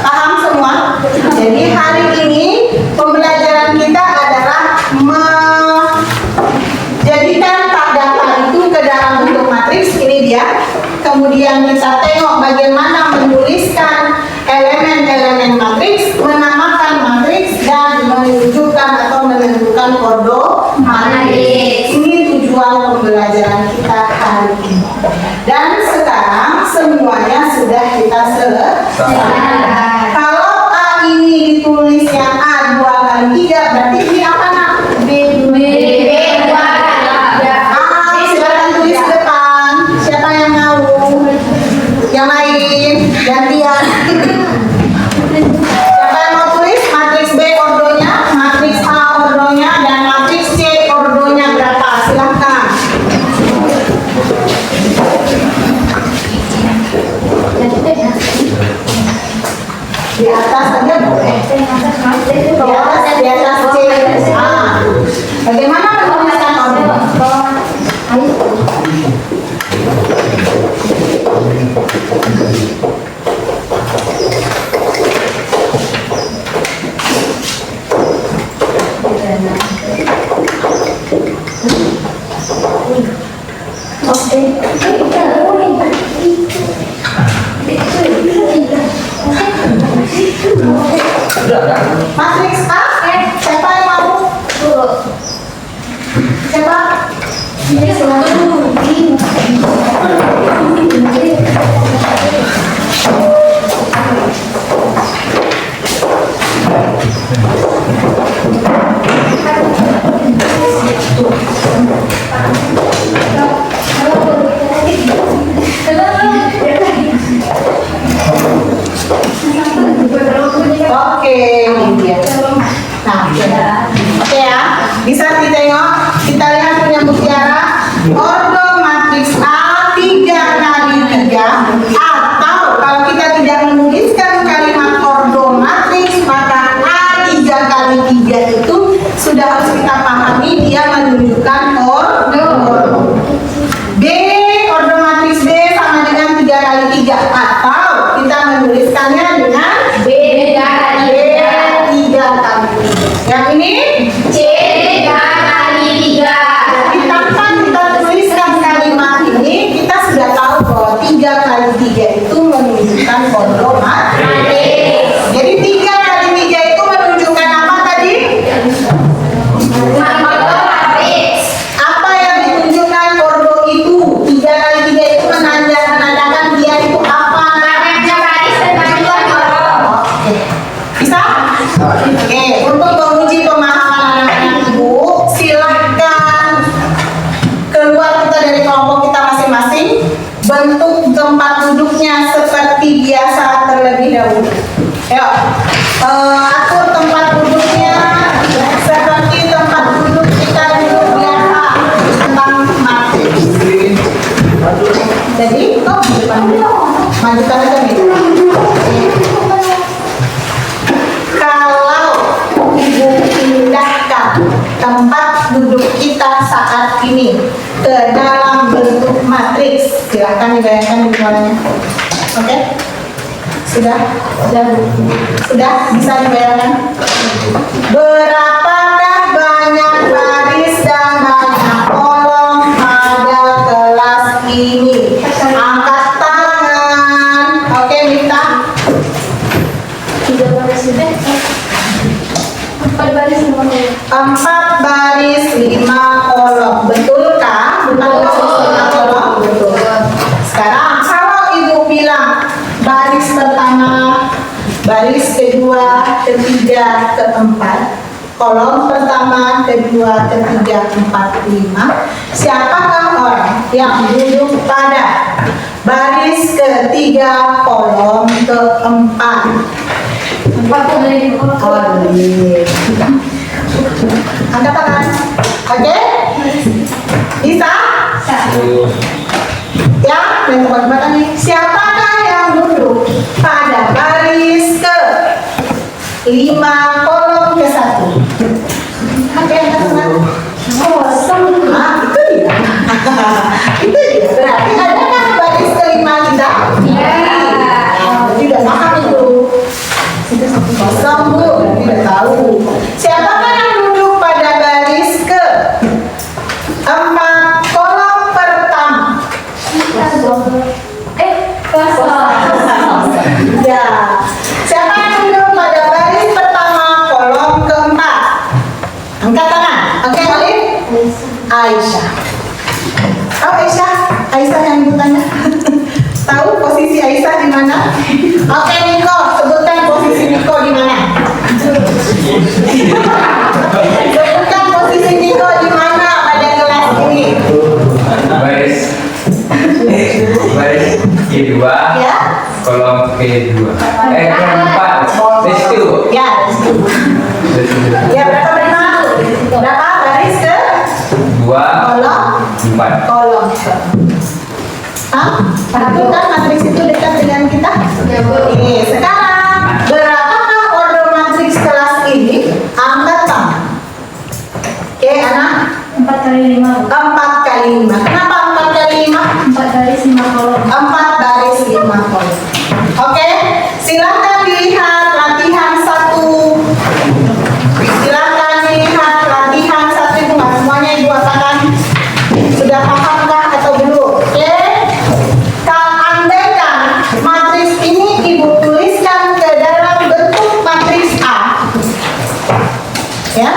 Paham semua? Jadi hari ini pembelajaran kita adalah menjadikan data itu ke dalam bentuk matriks. Ini dia. Kemudian kita tengok bagaimana menuliskan elemen-elemen matriks, menamakan matriks, dan menunjukkan atau menentukan kode matriks. Ini tujuan pembelajaran kita hari ini. Dan sekarang semuanya sudah kita selesai. Kalau A ini ditulisnya A 2 kali 3, berarti ini apa nak? B 2 silakan tulis depan. Siapa yang mau? Yang lain gantian. Siapa yang mau tulis matriks B ordonya, matriks A ordonya, dan matriks C ordonya berapa? Silahkan. Di atas saja boleh. Di atas C. Bagaimana menuliskan ordo? Matriks A, siapa yang mau? Siapa? Oke, ini dia. Nah, oke ya. Bisa ditengok. Kita lihat punya Mutiara. Ordo matriks A 3 kali 3. Atau kalau kita tidak menuliskan kalimat ordo matriks, maka A 3 kali 3 itu sudah harus kita pahami dia menunjukkan ordo. B, ordo matriks B sama dengan 3 kali 3. Atau kita menuliskannya dengan B 3 kali 3. Yang ini C 3 kali 3. kita tuliskan kalimat ini, kita sudah tahu bahwa 3 kali 3 itu menunjukkan ordo matriks. Jadi 3 kali 3 itu menunjukkan apa tadi? Apa yang ditunjukkan ordo itu? 3 kali 3 itu menandakan dia itu apa? Banyaknya baris dan banyaknya kolom. Oke. Bisa? Oke, untuk menguji pemahaman anak-anak Ibu, silahkan keluar kita dari kelompok kita masing-masing. Bentuk tempat duduknya seperti biasa terlebih dahulu. Ayo, atur tempat duduknya seperti tempat duduk kita duduk biasa tentang matriks. Jadi, di depan dulu. Majukan aja gitu. Kalau Ibu pindahkan tempat duduk kita saat ini ke dalam bentuk matriks, silahkan dibayangkan gimana. Oke? Sudah? Sudah bisa dibayangkan? Berapakah banyak baris dan banyak kolom pada kelas ini? Angkat tangan. Oke, Mita. 3 baris sudah. 4 baris 5 kolom. 4 baris 5 kolom. Betulkah? Betul. Kolom? Betul. Sekarang kalau ibu bilang baris pertama, baris kedua, ketiga, keempat, kolom pertama, kedua, ketiga, keempat, 5, siapakah orang yang duduk pada baris ketiga, kolom keempat? 4 dari kolom. Angkat tangan. Oke? Bisa? Ya, dan teman-teman nih, siapakah yang duduk pada baris ke 5 kolom ke 1? Oke, angkat tangan. Kosong. Itu dia. Itu dia. Berarti adakah baris ke-5 kita? Tidak paham itu. Kosong, Bu. Tidak tahu. Siapakah yang duduk pada baris ke 4 kolom pertama? Ya. Siapa yang duduk pada baris pertama kolom keempat? Angkat tangan. Oke, Alif? Aisyah. Tahu Aisyah? Aisyah yang ditanya. Tahu posisi Aisyah di mana? Oke, Niko, sebutkan posisi Niko di mana? Sebutkan posisi Niko di mana pada kelas ini? Baris kedua, Ya? kolom kedua. Keempat. Restu. Ya, ya berapa berapa? Berapa baris ke? 2, Kolom 4. kolom ke. Perhatikan matriks itu dekat dengan kita. Oke, sekarang berapakah order matriks kelas ini? Angkat tangan. Oke, anak. 4 kali 5. 4 kali 5. Kenapa 4 kali 5? 4 baris 5 kolom. 4 baris 5 kolom. Oke, silakan dilihat latihan 1. Silakan lihat latihan 1 Ibu. Nggak semuanya Ibu katakan sudah pahamkah atau belum? Oke. Andaikan matriks ini Ibu tuliskan ke dalam bentuk matriks A. Ya.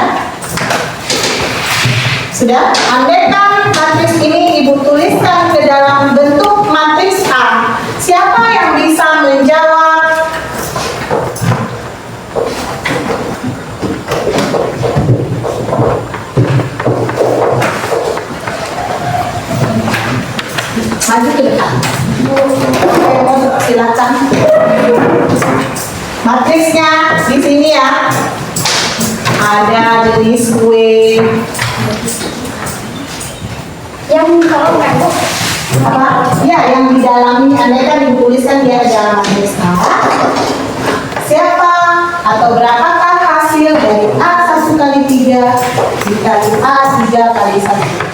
Sudah? Andaikan matriks ini Ibu tuliskan ke dalam bentuk matriks A. Siapa yang bisa menjawab? Maju ke depan. Silakan. Matriksnya di sini ya. Ada jenis kue. Yang kolom kan, Bu? Apa? Ya, yang didalami, andaikan dituliskan dia dalam matriks A. Siapa atau berapakah hasil dari A 1 kali 3 dikali A 3 kali 1?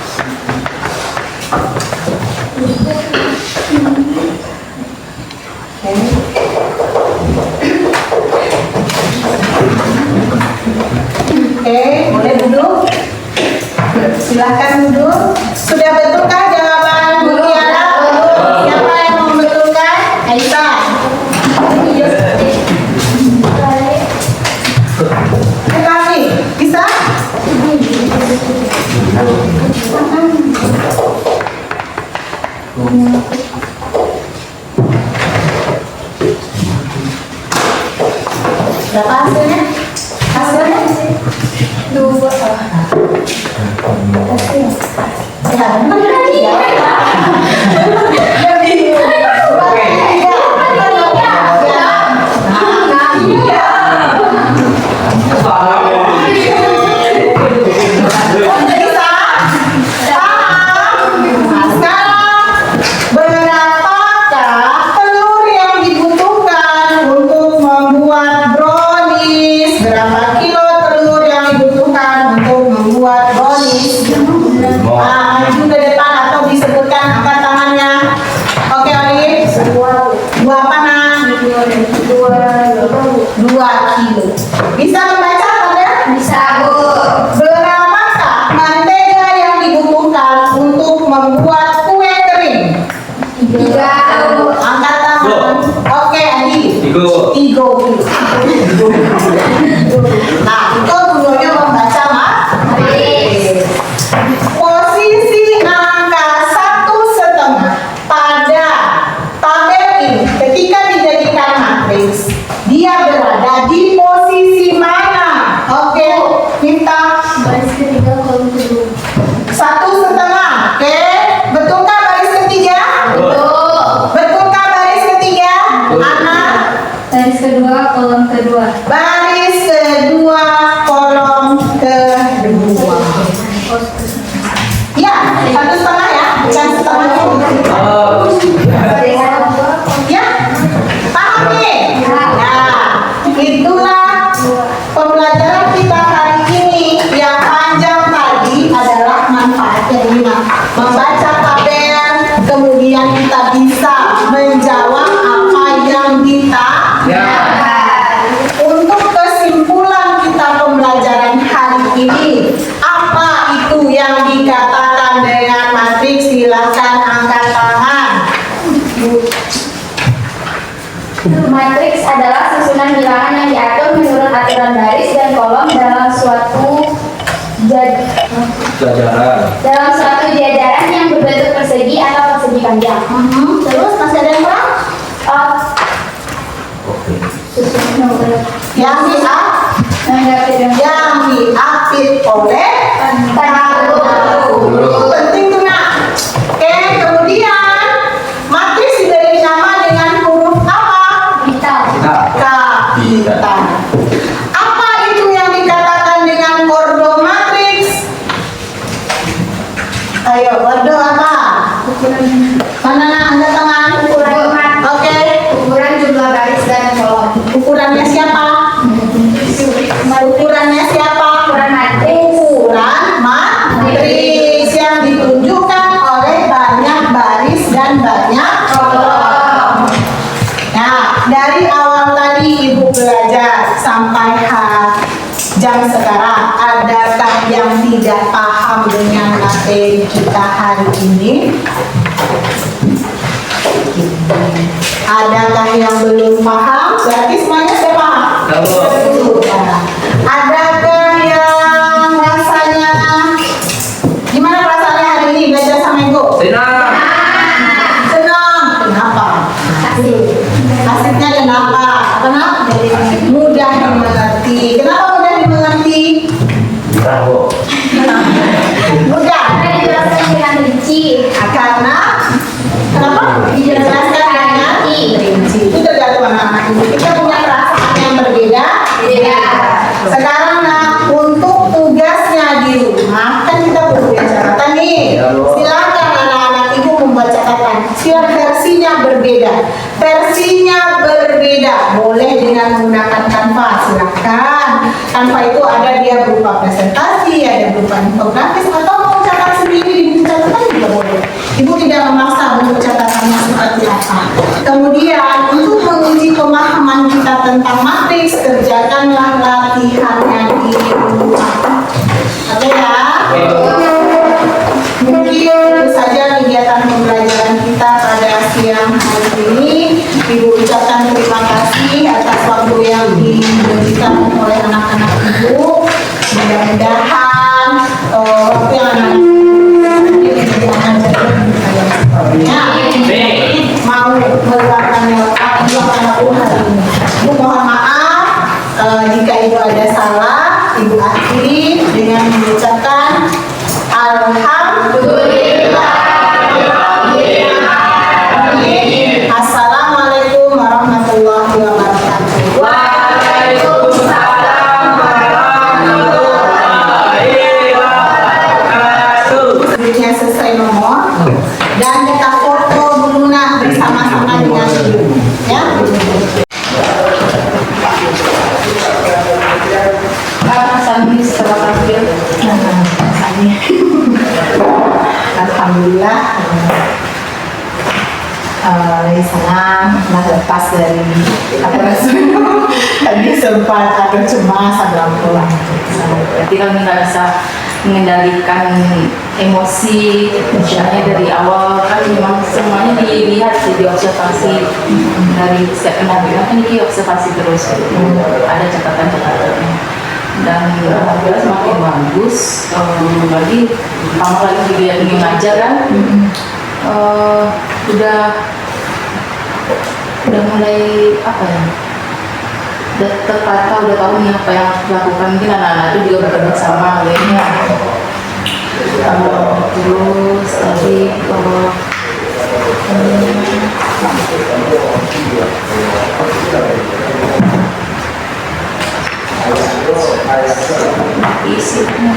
Oke, boleh duduk. Silahkan duduk. Sudah betulkah jawaban Bu Tiara? Siapa yang membetulkan? Aisyah. Kami bisa? Berapa hasilnya? Hasilnya? 2. Ya, benar. Sabut. Berapakah mentega yang dibutuhkan untuk membuat kue kering? 3. Angkat tangan. Oke, Adi. 3. 3. Nah, itu gunanya membaca matriks. Posisi angka 1,5 pada tabel ini ketika dijadikan matriks, dia berada di posisi mana? Oke, kita Baris ketiga kolom kedua. 1,5. Oke, betulkah baris ketiga? Betulkah baris ketiga? Ana? Baris kedua kolom kedua. Baris kedua kolom kedua. Ya, 1,5 ya, bukan setengah. Ya, paham nih? Nah, itulah pembelajaran kita hari ini. Yang panjang tadi adalah manfaatnya ini, membaca tabel, kemudian kita bisa menjawab apa yang ditanyakan. Untuk kesimpulan kita pembelajaran hari ini, apa itu yang dikatakan dengan matriks? Silakan angkat tangan. Matriks adalah susunan bilangan yang diatur menurut aturan baris dan kolom dalam suatu jajaran yang berbentuk persegi atau persegi panjang. Terus masih ada yang kurang? Susunan Yang diapit oleh taruh. Itu penting tuh nak. Oke, kemudian matriks diberi nama dengan huruf apa? Kapital. Apa itu yang dikatakan dengan ordo matriks? Ayo, ordo apa? Mana nak angkat tangan? Oke. ukuran jumlah baris dan kolom. Ukurannya siapa? Ukurannya siapa? Ukuran matriks. Ukuran matriks yang ditunjukkan oleh banyak baris dan banyak kolom. Nah, dari awal tadi Ibu belajar sampai jam sekarang, adakah yang tidak paham dengan materi kita hari ini? Adakah yang belum paham? Berarti semuanya sudah paham? Sudah. Adakah yang rasanya gimana perasaannya hari ini belajar sama Ibu? Senang. Kenapa? Asiknya kenapa? Kenapa? Mudah dimengerti. Kenapa mudah dimengerti? Mudah. Karena dijelaskan dengan rinci. Karena kenapa? Dijelaskan dengan rinci. Itu tergantung anak-anak Ibu. Kita punya perasaan yang berbeda. Sekarang nah, untuk tugasnya di rumah kan kita punya catatan nih. Silakan anak-anak Ibu membuat catatan. Silakan versinya berbeda. Boleh dengan menggunakan Canva. Silakan. Canva itu ada dia berupa presentasi, ada berupa infografis, atau mau catat sendiri di buku catatan juga boleh. Ibu tidak memaksa bentuk catatannya seperti apa. Kemudian untuk menguji pemahaman kita tentang matriks, kerjakanlah latihannya di rumah. Oke ya? Mungkin itu saja kegiatan pembelajaran kita pada siang hari ini. Ibu ucapkan terima kasih atas waktu yang diberikan oleh anak-anak Ibu. Mudah-mudahan waktu yang mau meluangkan waktu hari ini. Ibu mohon maaf jika Ibu ada salah. Ibu akhiri dengan mengucapkan Alhamdulillah. Assalamualaikum warahmatullahi wabarakatuh. Waalaikumsalam warahmatullahi wabarakatuh. Selanjutnya selesai nomor dan kita foto dulu nak bersama-sama dengan Ibu. Ya. Sambil setelah tampil. Alhamdulillah. lebih senang lah lepas dari apa rasanya. Tadi sempat agak cemas, agak pulang. Berarti kami nggak bisa mengendalikan emosi, misalnya dari awal kan memang semuanya dilihat jadi observasi dari setiap penampilan kan ini observasi terus, ada catatan-catatannya dan alhamdulillah semakin bagus. Lagi kamu lagi dilihat ini ngajar kan, udah mulai apa ya? Udah tertata, udah tahu nih apa yang harus dilakukan. Mungkin anak-anak itu juga bekerja sama lainnya. Terus tadi isinya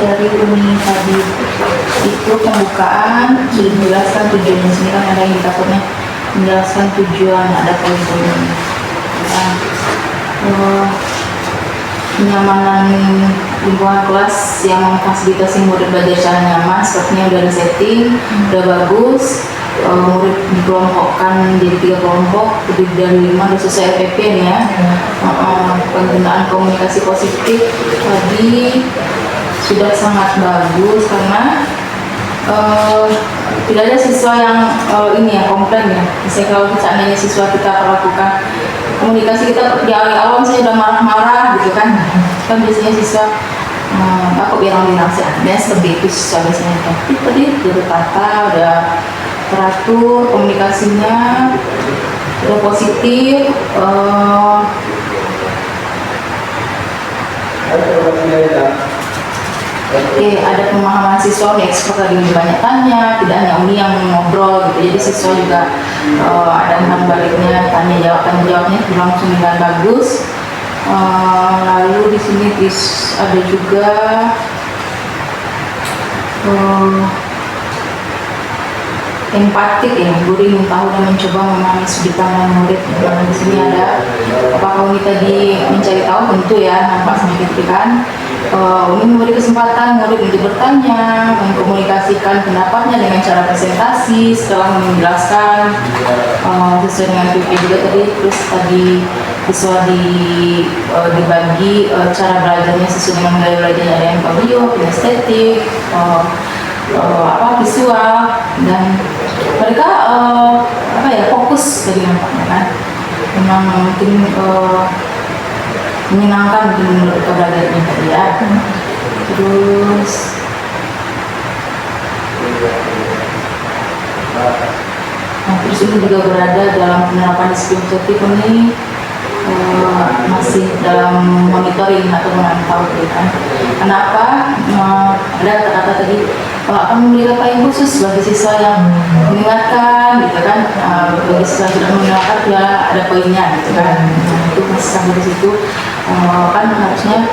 dari Uni tadi itu pembukaan sudah menjelaskan tujuannya. Sini kan ada indikatornya menjelaskan tujuan, ada poin-poinnya. Kenyamanan lingkungan kelas yang memfasilitasi murid belajar secara nyaman, sepertinya udah ada setting, udah bagus. Murid dikelompokkan jadi 3 kelompok, lebih dari 5 udah sesuai FPP nih ya. Penggunaan komunikasi positif tadi sudah sangat bagus karena tidak ada siswa yang ini ya komplain ya. Misalnya kalau seandainya siswa kita lakukan komunikasi kita di awal saya udah marah-marah gitu kan biasanya siswa aku bilang sih seperti itu siswa biasanya. Tapi tadi udah tertata, udah teratur komunikasinya, udah positif. Oke, ada pemahaman siswa, ekspor lagi banyak tanya, tidak hanya Uni yang ngobrol gitu. Jadi siswa juga ada umpan baliknya, tanya jawabnya berlangsung dengan bagus. Lalu di sini ada juga empatik ya, guru ingin tahu dan mencoba memahami sudut pandang murid. Di sini ada apakah Uni tadi mencari tahu, tentu ya nampak signifikan. Uni memberi kesempatan murid untuk bertanya, mengkomunikasikan pendapatnya dengan cara presentasi setelah menjelaskan sesuai dengan PP juga tadi. Terus tadi siswa dibagi cara belajarnya sesuai dengan gaya belajarnya, ada yang audio, kinestetik, visual, dan mereka fokus dari nampaknya kan. Memang mungkin menyenangkan mungkin menurut keberadaannya tadi ya. Terus terus ini juga berada dalam penerapan disiplin positif ini, masih dalam monitoring atau memantau gitu kan. Kenapa? Ada kata-kata tadi akan memberi yang khusus bagi siswa yang mendengarkan gitu kan. Bagi siswa yang sudah mendengarkan ya ada poinnya gitu kan. Itu masih sampai di situ. Kan harusnya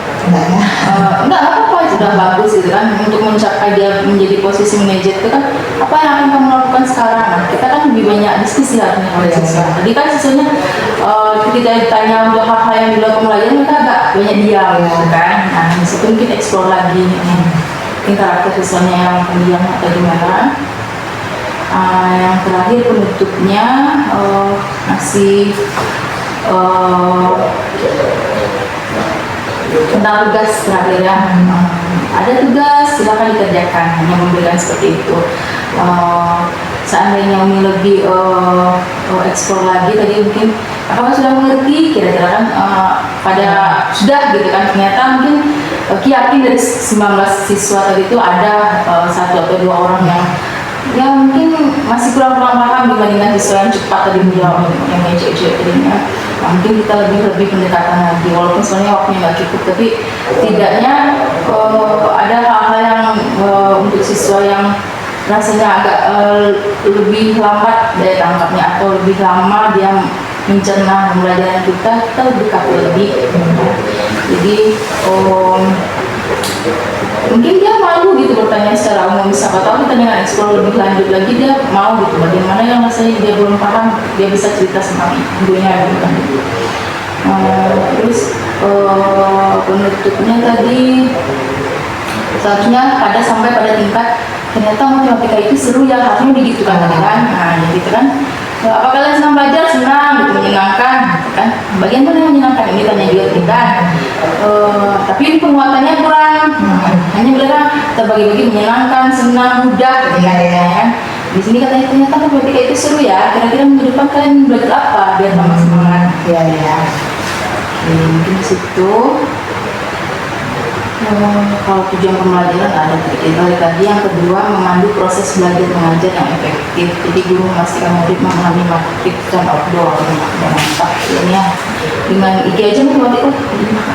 enggak apa-apa, itu udah bagus gitu kan. Untuk mencapai dia menjadi posisi manajer itu kan apa yang akan kamu lakukan sekarang. Nah, kita kan lebih banyak diskusi harusnya oleh siswa. Tadi kan siswanya kita ditanya untuk hal-hal yang di luar pembelajaran, mereka agak banyak diam gitu kan. Nah, disitu mungkin eksplor lagi mungkin karakter siswanya yang pendiam atau gimana. Yang terakhir penutupnya masih tentang tugas terakhir ya. Ada tugas, silakan dikerjakan, hanya memberikan seperti itu. Seandainya Umi lebih eksplor lagi tadi mungkin apakah sudah mengerti kira-kira kan pada sudah gitu kan. Ternyata mungkin yakin dari 19 siswa tadi itu ada 1 atau 2 orang yang mungkin masih kurang paham dibandingkan siswa yang cepat tadi menjawab yang cek-cek tadinya. mungkin kita lebih pendekatan lagi, walaupun sebenarnya waktunya nggak cukup, tapi tidaknya ada hal-hal yang untuk siswa yang rasanya agak lebih lambat daya tangkapnya atau lebih lama dia mencerna pembelajaran kita lebih kaku lebih. Jadi mungkin dia malu gitu bertanya secara umum, siapa tahu kita dengan eksplor lebih lanjut lagi dia mau gitu, bagaimana yang rasanya dia belum paham, dia bisa cerita sama ibunya gitu kan. Terus penutupnya tadi seharusnya sampai pada tingkat ternyata matematika itu seru ya, harusnya begitu kan, nah gitu kan. Apa kalian senang belajar? Senang, gitu, menyenangkan, gitu kan? Bagian mana yang menyenangkan? Ini tanya juga kita. Tapi penguatannya kurang. Hanya bilang terbagi-bagi menyenangkan, senang, mudah, gitu kan? Di sini katanya ternyata matematika itu seru ya. Kira-kira minggu depan kalian belajar apa biar tambah semangat? Ya. Mungkin di situ. Kalau tujuan pembelajaran ada balik lagi. Yang kedua, memandu proses belajar mengajar yang efektif. Jadi guru memastikan murid memahami matematik dan outdoor dengan mantap. Ini ya dengan IG aja matematik,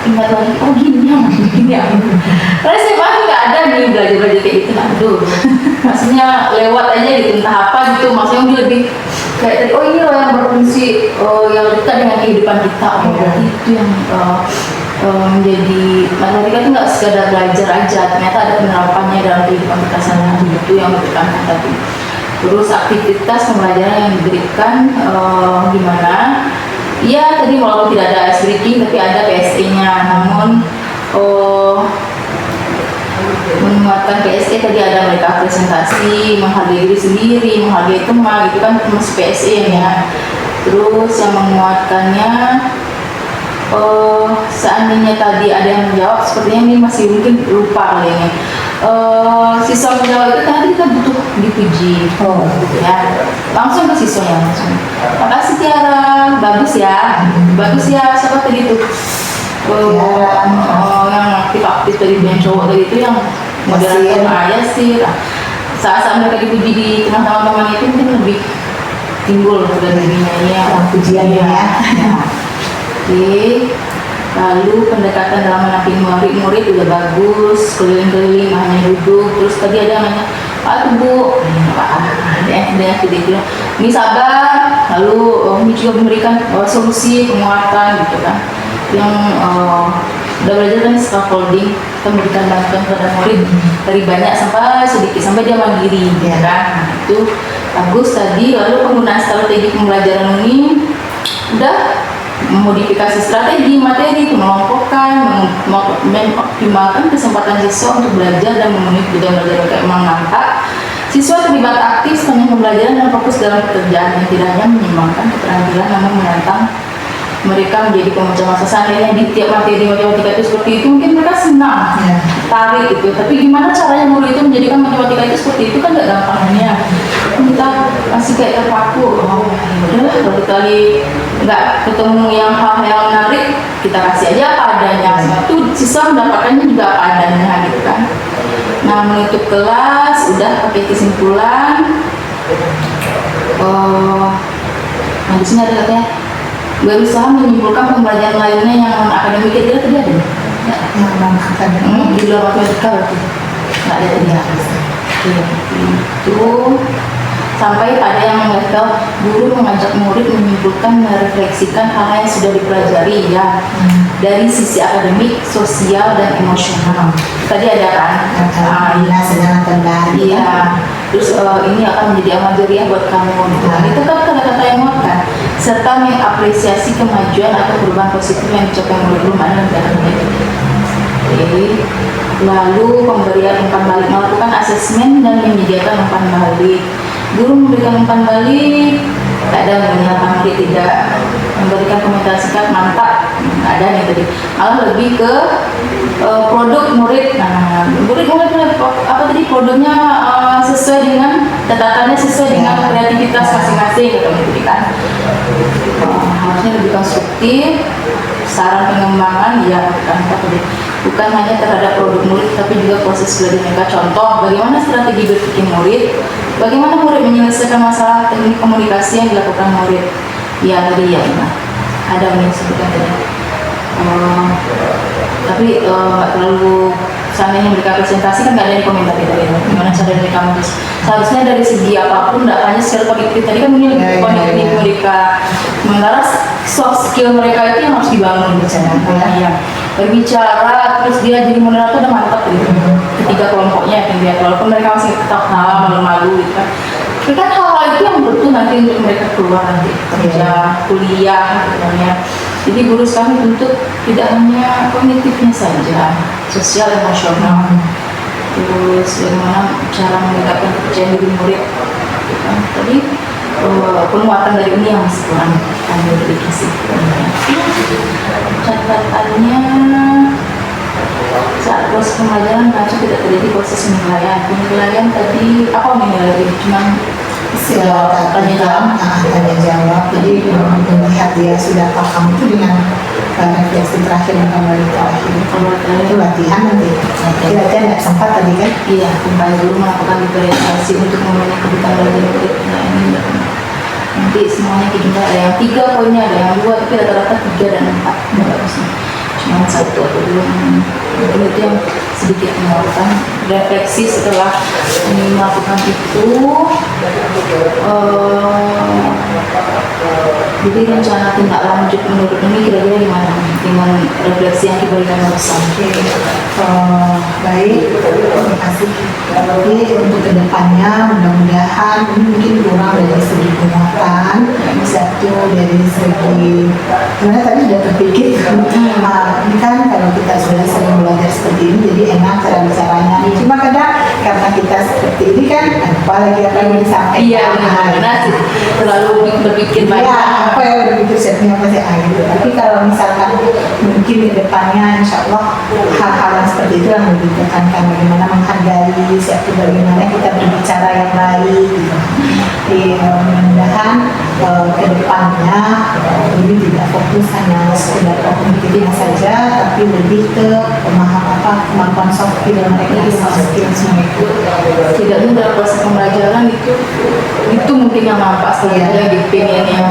ingat lagi, gini ya. Karena saya pasti nggak ada nih belajar kayak gitu, aduh. Maksudnya lewat aja gitu, entah apa gitu. Maksudnya dia lebih kayak tadi, ini loh yang berfungsi, yang dekat dengan kehidupan kita. Berarti itu yang menjadi matematika itu nggak sekadar belajar aja, ternyata ada penerapannya dalam kehidupan kita sehari-hari, itu yang ditekankan tadi. Terus aktivitas pembelajaran yang diberikan gimana? Iya tadi walaupun tidak ada ice breaking tapi ada PSE-nya, namun menguatkan PSE tadi ada mereka presentasi, menghargai diri sendiri, menghargai teman, itu kan masih PSE ya. Terus yang menguatkannya seandainya tadi ada yang menjawab, sepertinya ini masih mungkin lupa kali ini. Siswa menjawab itu tadi kita butuh dipuji, gitu ya. Langsung ke siswanya langsung. Makasih Tiara, bagus ya, siapa tadi itu? Yang aktif tadi, yang cowok tadi itu, yang moderator ayah sih. Saat mereka dipuji di tengah teman-teman itu mungkin lebih timbul dari dirinya ya, pujiannya ya. Oke, lalu pendekatan dalam menampingi murid juga bagus, keliling-keliling, hanya duduk. Terus tadi ada yang nanya, Pak Bu, ada yang ini sabar, lalu ini juga memberikan solusi penguatan gitu kan. Yang udah belajar kan scaffolding, kita memberikan bantuan kepada murid dari banyak sampai sedikit, sampai dia mandiri ya kan. Nah, itu bagus tadi. Lalu penggunaan strategi pembelajaran ini udah memodifikasi strategi materi, mengelompokkan, mengoptimalkan kesempatan siswa untuk belajar dan memenuhi kebutuhan belajar kayak menangkap. Siswa terlibat aktif sepanjang pembelajaran dan fokus dalam pekerjaan yang tidak hanya menyeimbangkan keterampilan namun menantang mereka menjadi pemecah masalah. Seandainya di tiap materi matematika itu seperti itu, mungkin mereka senang, tarik gitu. Tapi gimana caranya guru itu menjadikan matematika itu seperti itu kan nggak gampangnya. Kita masih kayak terpaku. Udahlah, kalau kita lagi nggak ketemu yang hal-hal menarik, kita kasih aja apa adanya. Itu siswa mendapatkannya juga apa adanya gitu kan. Nah, menutup kelas udah pakai kesimpulan. Nah di sini ada katanya berusaha menyimpulkan pembelajaran lainnya yang non akademik. Kira-kira tadi ada Yang non akademik di luar matematika berarti nggak ada tadi ya. Itu sampai pada yang level guru mengajak murid menyimpulkan, merefleksikan hal yang sudah dipelajari ya, dari sisi akademik, sosial dan emosional. Tadi ada kan? segala kendali. Iya. Terus ini akan menjadi amal jariah buat kamu. Itu kan kata-kata yang muatkan, serta mengapresiasi kemajuan atau perubahan positif yang dicapai murid belum ada dalam ini. Oke. Lalu pemberian umpan balik, melakukan asesmen dan menyediakan umpan balik. Guru memberikan umpan balik, tak ada menyalahkan murid, tidak memberikan komentar singkat mantap, nggak ada nih tadi. Malah lebih ke produk murid. Nah, murid apa tadi produknya sesuai dengan catatannya, sesuai dengan kreativitas masing-masing gitu kan. Harusnya lebih konstruktif, saran pengembangan ya bukan hanya terhadap produk murid tapi juga proses belajar mereka. Contoh, bagaimana strategi berpikir murid, bagaimana murid menyelesaikan masalah teknik komunikasi yang dilakukan murid. Ya tadi ya, ada yang sebutkan tadi. Tapi nggak terlalu, seandainya mereka presentasi kan nggak ada yang komentar gitu ya, gimana cara dari kampus. Seharusnya dari segi apapun, nggak hanya secara kognitif tadi kan mungkin kognitif mereka, sementara soft skill mereka itu yang harus dibangun ya. Berbicara, terus dia jadi moderator udah mantap gitu. Ketiga kelompoknya yang dia, walaupun mereka masih tetap malu-malu gitu kan. Tapi kan hal-hal itu yang betul nanti untuk mereka keluar nanti kerja, kuliah gitu kan ya. Jadi guru kami untuk tidak hanya kognitifnya saja, sosial, emosional, terus bagaimana cara meningkatkan kepercayaan diri murid. Tadi penguatan dari ini yang masih kurang kami berikan sih. Catatannya saat proses pembelajaran mengacu tidak terjadi proses penilaian. Penilaian tadi apa menilai? Cuman tanya jawab. Jadi melihat dia sudah paham itu dengan refleksi terakhir dan kembali terakhir. Itu latihan nanti. Latihan nggak sempat tadi kan? Iya, kembali dulu melakukan diferensiasi untuk memenuhi kebutuhan belajar murid. Nah ini nanti semuanya kita ada yang 3 poinnya, ada yang 2, tapi rata-rata 3 dan 4. Bagusnya cuma 1 atau 2. Mungkin itu yang sedikit melakukan refleksi setelah ini melakukan itu. Jadi rencana tindak lanjut menurut ini kira-kira gimana dengan refleksi yang diberikan barusan? Baik, terima kasih. Tapi untuk kedepannya mudah-mudahan ini mungkin kurang dari segi penguatan, satu dari segi sebenarnya tadi sudah terpikir ini kan kalau kita sudah sering belajar seperti ini jadi enak cara bicaranya. Cuma kadang karena kita seperti ini kan apalagi apa yang disampaikan. Iya benar sih, terlalu berpikir banyak. Ya, apa yang berpikir setnya apa sih gitu. Tapi kalau misalkan mungkin ke depannya insya Allah hal-hal yang seperti itu yang lebih ditekankan, bagaimana menghargai siapa, bagaimana kita berbicara yang baik gitu. Jadi mudah-mudahan ke depannya ini tidak fokus hanya sekedar kognitifnya saja, tapi lebih ke kemampuan soft skill mereka, soft skill semua itu. Tidak dalam proses pembelajaran itu mungkin yang nampak sebenarnya di pengennya.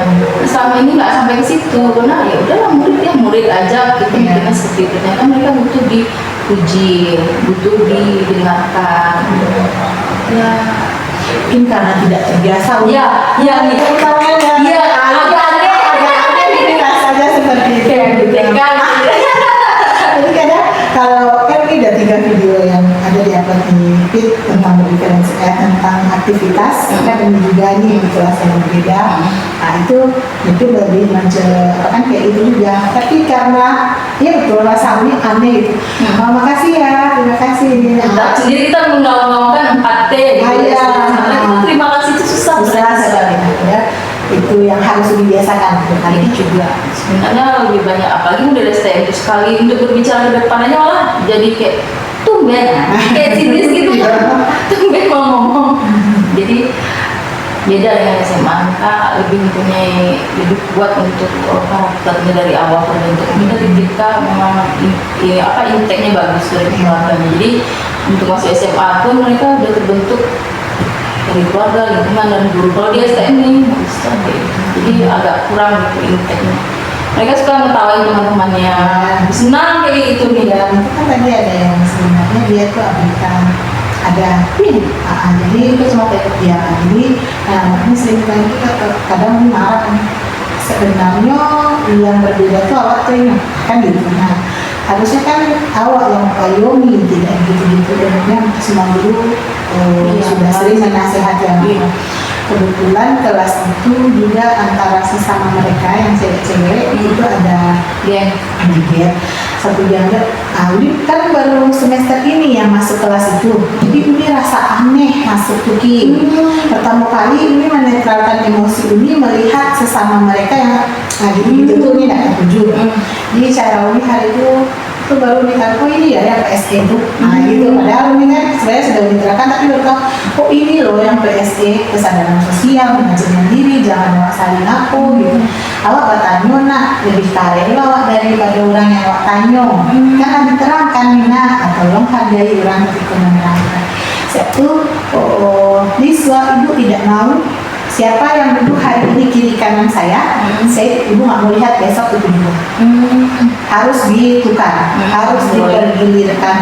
Selama ini nggak sampai ke situ, karena ya udahlah murid aja gitu mikirnya seperti itu. Ternyata mereka butuh diuji, butuh didengarkan. Ya Mungkin karena tidak terbiasa. Iya, agak-agak ini rasanya seperti itu. kan. Jadi kadang kalau kan ini ada 3 video yang ada di upload di feed tentang diferensi tentang aktivitas, kan ini juga nih di kelas yang berbeda. Nah itu mungkin lebih kan kayak itu juga. Tapi karena ya betul rasanya aneh gitu. Makasih ya, terima kasih. Jadi kita menggaung-gaungkan 4T gitu. Terima kasih itu susah sekali ya. Itu yang harus dibiasakan Hari ini juga sebenarnya lebih banyak, apalagi model STM itu sekali untuk berbicara ke depan aja malah jadi kayak tumben kayak sinis gitu tumben mau ngomong. Jadi beda dengan SMA, kita lebih kuat untuk karakternya dari awal terbentuk. Dari kita memang intake-nya bagus dari keluarganya. Jadi untuk masuk SMA pun mereka udah terbentuk dari keluarga, lingkungan, dan guru. Kalau di STM ini bisa jadi agak kurang gitu intake-nya. Mereka suka ngetawain teman-temannya, senang kayak gitu nih ya. Itu kan tadi ada yang sebenarnya dia tuh abrikan ada jadi itu cuma kayak ya jadi ini sering kali kita kadang marah kan sebenarnya yang berbeda tuh awak tuh ini kan gitu. Nah harusnya kan awak yang mengayomi tidak gitu-gitu, dan semua guru sudah sering menasehati yang kebetulan kelas itu juga antara sesama mereka yang cewek-cewek itu ada gap. Satu dianggap Udi kan baru semester ini yang masuk kelas itu, jadi Udi rasa aneh masuk tuki. Pertama kali Udi menetralkan emosi Udi melihat sesama mereka yang lagi gitu nih tidak tertuju. Jadi cara Udi hari itu baru dikatakan, oh ini ya yang PSE itu, nah gitu. Padahal ini kan sebenarnya sudah diterapkan, tapi baru tahu, oh ini loh yang PSE, kesadaran sosial, mengajarkan diri, jangan awak saling aku gitu. Awak bertanya, nah lebih kare awak daripada orang yang awak tanya. Kan diterangkan, nah tolong hargai orang ketika menerangkan. Satu, siswa ibu tidak mau siapa yang duduk hari ini kiri kanan saya ibu nggak mau lihat besok itu dulu. Harus ditukar, harus dipergilirkan.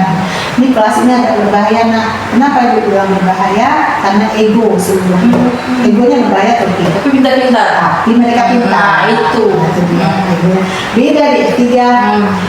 Ini kelas ini agak berbahaya nak. Kenapa ibu bilang berbahaya? Karena ego seluruhnya. Egonya berbahaya tuh. Tapi pintar-pintar. Tapi mereka pintar. Nah, itu. Beda di F3.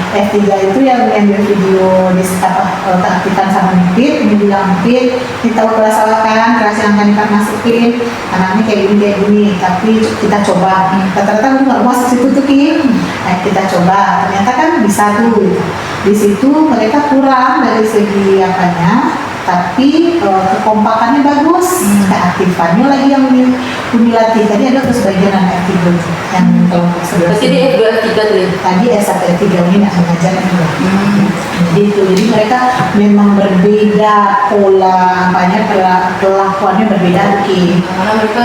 F3 itu yang mengambil video di keaktifan sama Nipit, ini bilang Nipit, kita tahu kelas awal kan, kelas yang akan kita masukin, anaknya kayak gini, tapi kita coba. Rata-rata nggak mau masuk situ tuh Kim. Nah, kita coba, ternyata kan bisa tuh. Di situ mereka kurang dari segi apanya, tapi kekompakannya bagus, keaktifannya lagi yang dilatih. Tadi ada sebagian anak F3 yang kelompok sebelah. Pasti di F2 F3 tuh. Tadi S1 F3 ini nggak mengajar juga. Jadi mereka memang berbeda pola apanya, perlakuannya berbeda Ki. Karena mereka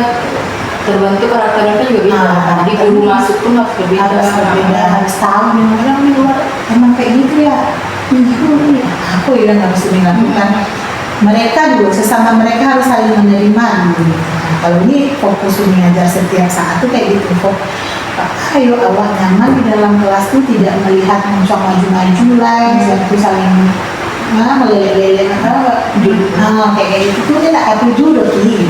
terbentuk karakternya juga beda. Jadi guru masuk pun harus berbeda. Harus tahu memang orang di luar emang kayak gitu ya. Ini aku yang harus dilakukan. Mereka juga sesama mereka harus saling menerima gitu. Nah, kalau ini fokus mengajar setiap saat tuh kayak gitu. Ayo awak nyaman di dalam kelas tuh tidak melihat mencong maju-maju lah, satu saling meleleh-leleh kayak gitu tuh dia tak ada juga gitu.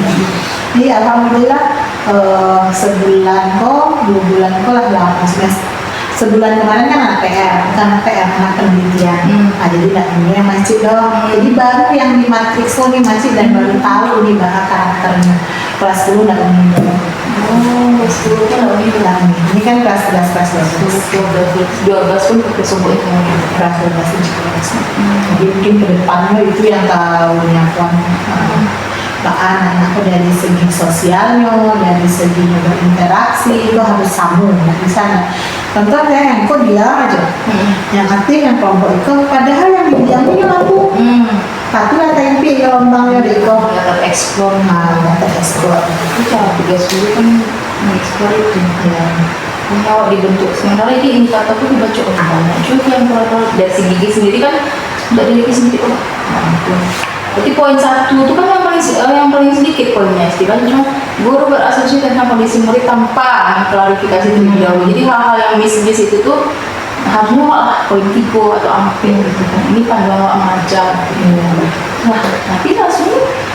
Jadi alhamdulillah sebulan kok, 2 bulan kok lah 8 semester. Sebulan kemarin kan anak PR, bukan anak PR, anak penelitian. Jadi tidak punya masjid dong. Jadi baru yang di matriks nih masjid dan baru tahu nih bahas karakternya. Kelas 10 tidak punya. Kelas 10 kan lebih bilang. Ini kan kelas 11, kelas 12 pun pakai sobo itu. kelas 12 itu kelas. Jadi mungkin ke depannya itu yang tahu nyakuan anak-anakku dari segi sosialnya, dari segi berinteraksi itu harus sambung di sana. Contoh yang kok diam aja, yang aktif yang kelompok itu, padahal yang didiamnya aku. Tapi lah tempe gelombangnya deh kok. Tetap eksplor. Tetap eksplor. Itu cara tugas dulu kan mengeksplor itu. Awak dibentuk. Sementara ini indikator itu dibaca banyak. Juga yang kalau dari si gigi sendiri kan tidak dari sendiri. Berarti poin 1 itu kan yang paling sedikit poinnya, istilahnya cuma guru berasumsi tentang kondisi murid tanpa klarifikasi terlebih dahulu. Jadi hal-hal yang miss itu tuh harusnya malah poin 3 atau ampin gitu kan. Ini pandangan awak mengajar. Nah, tapi langsung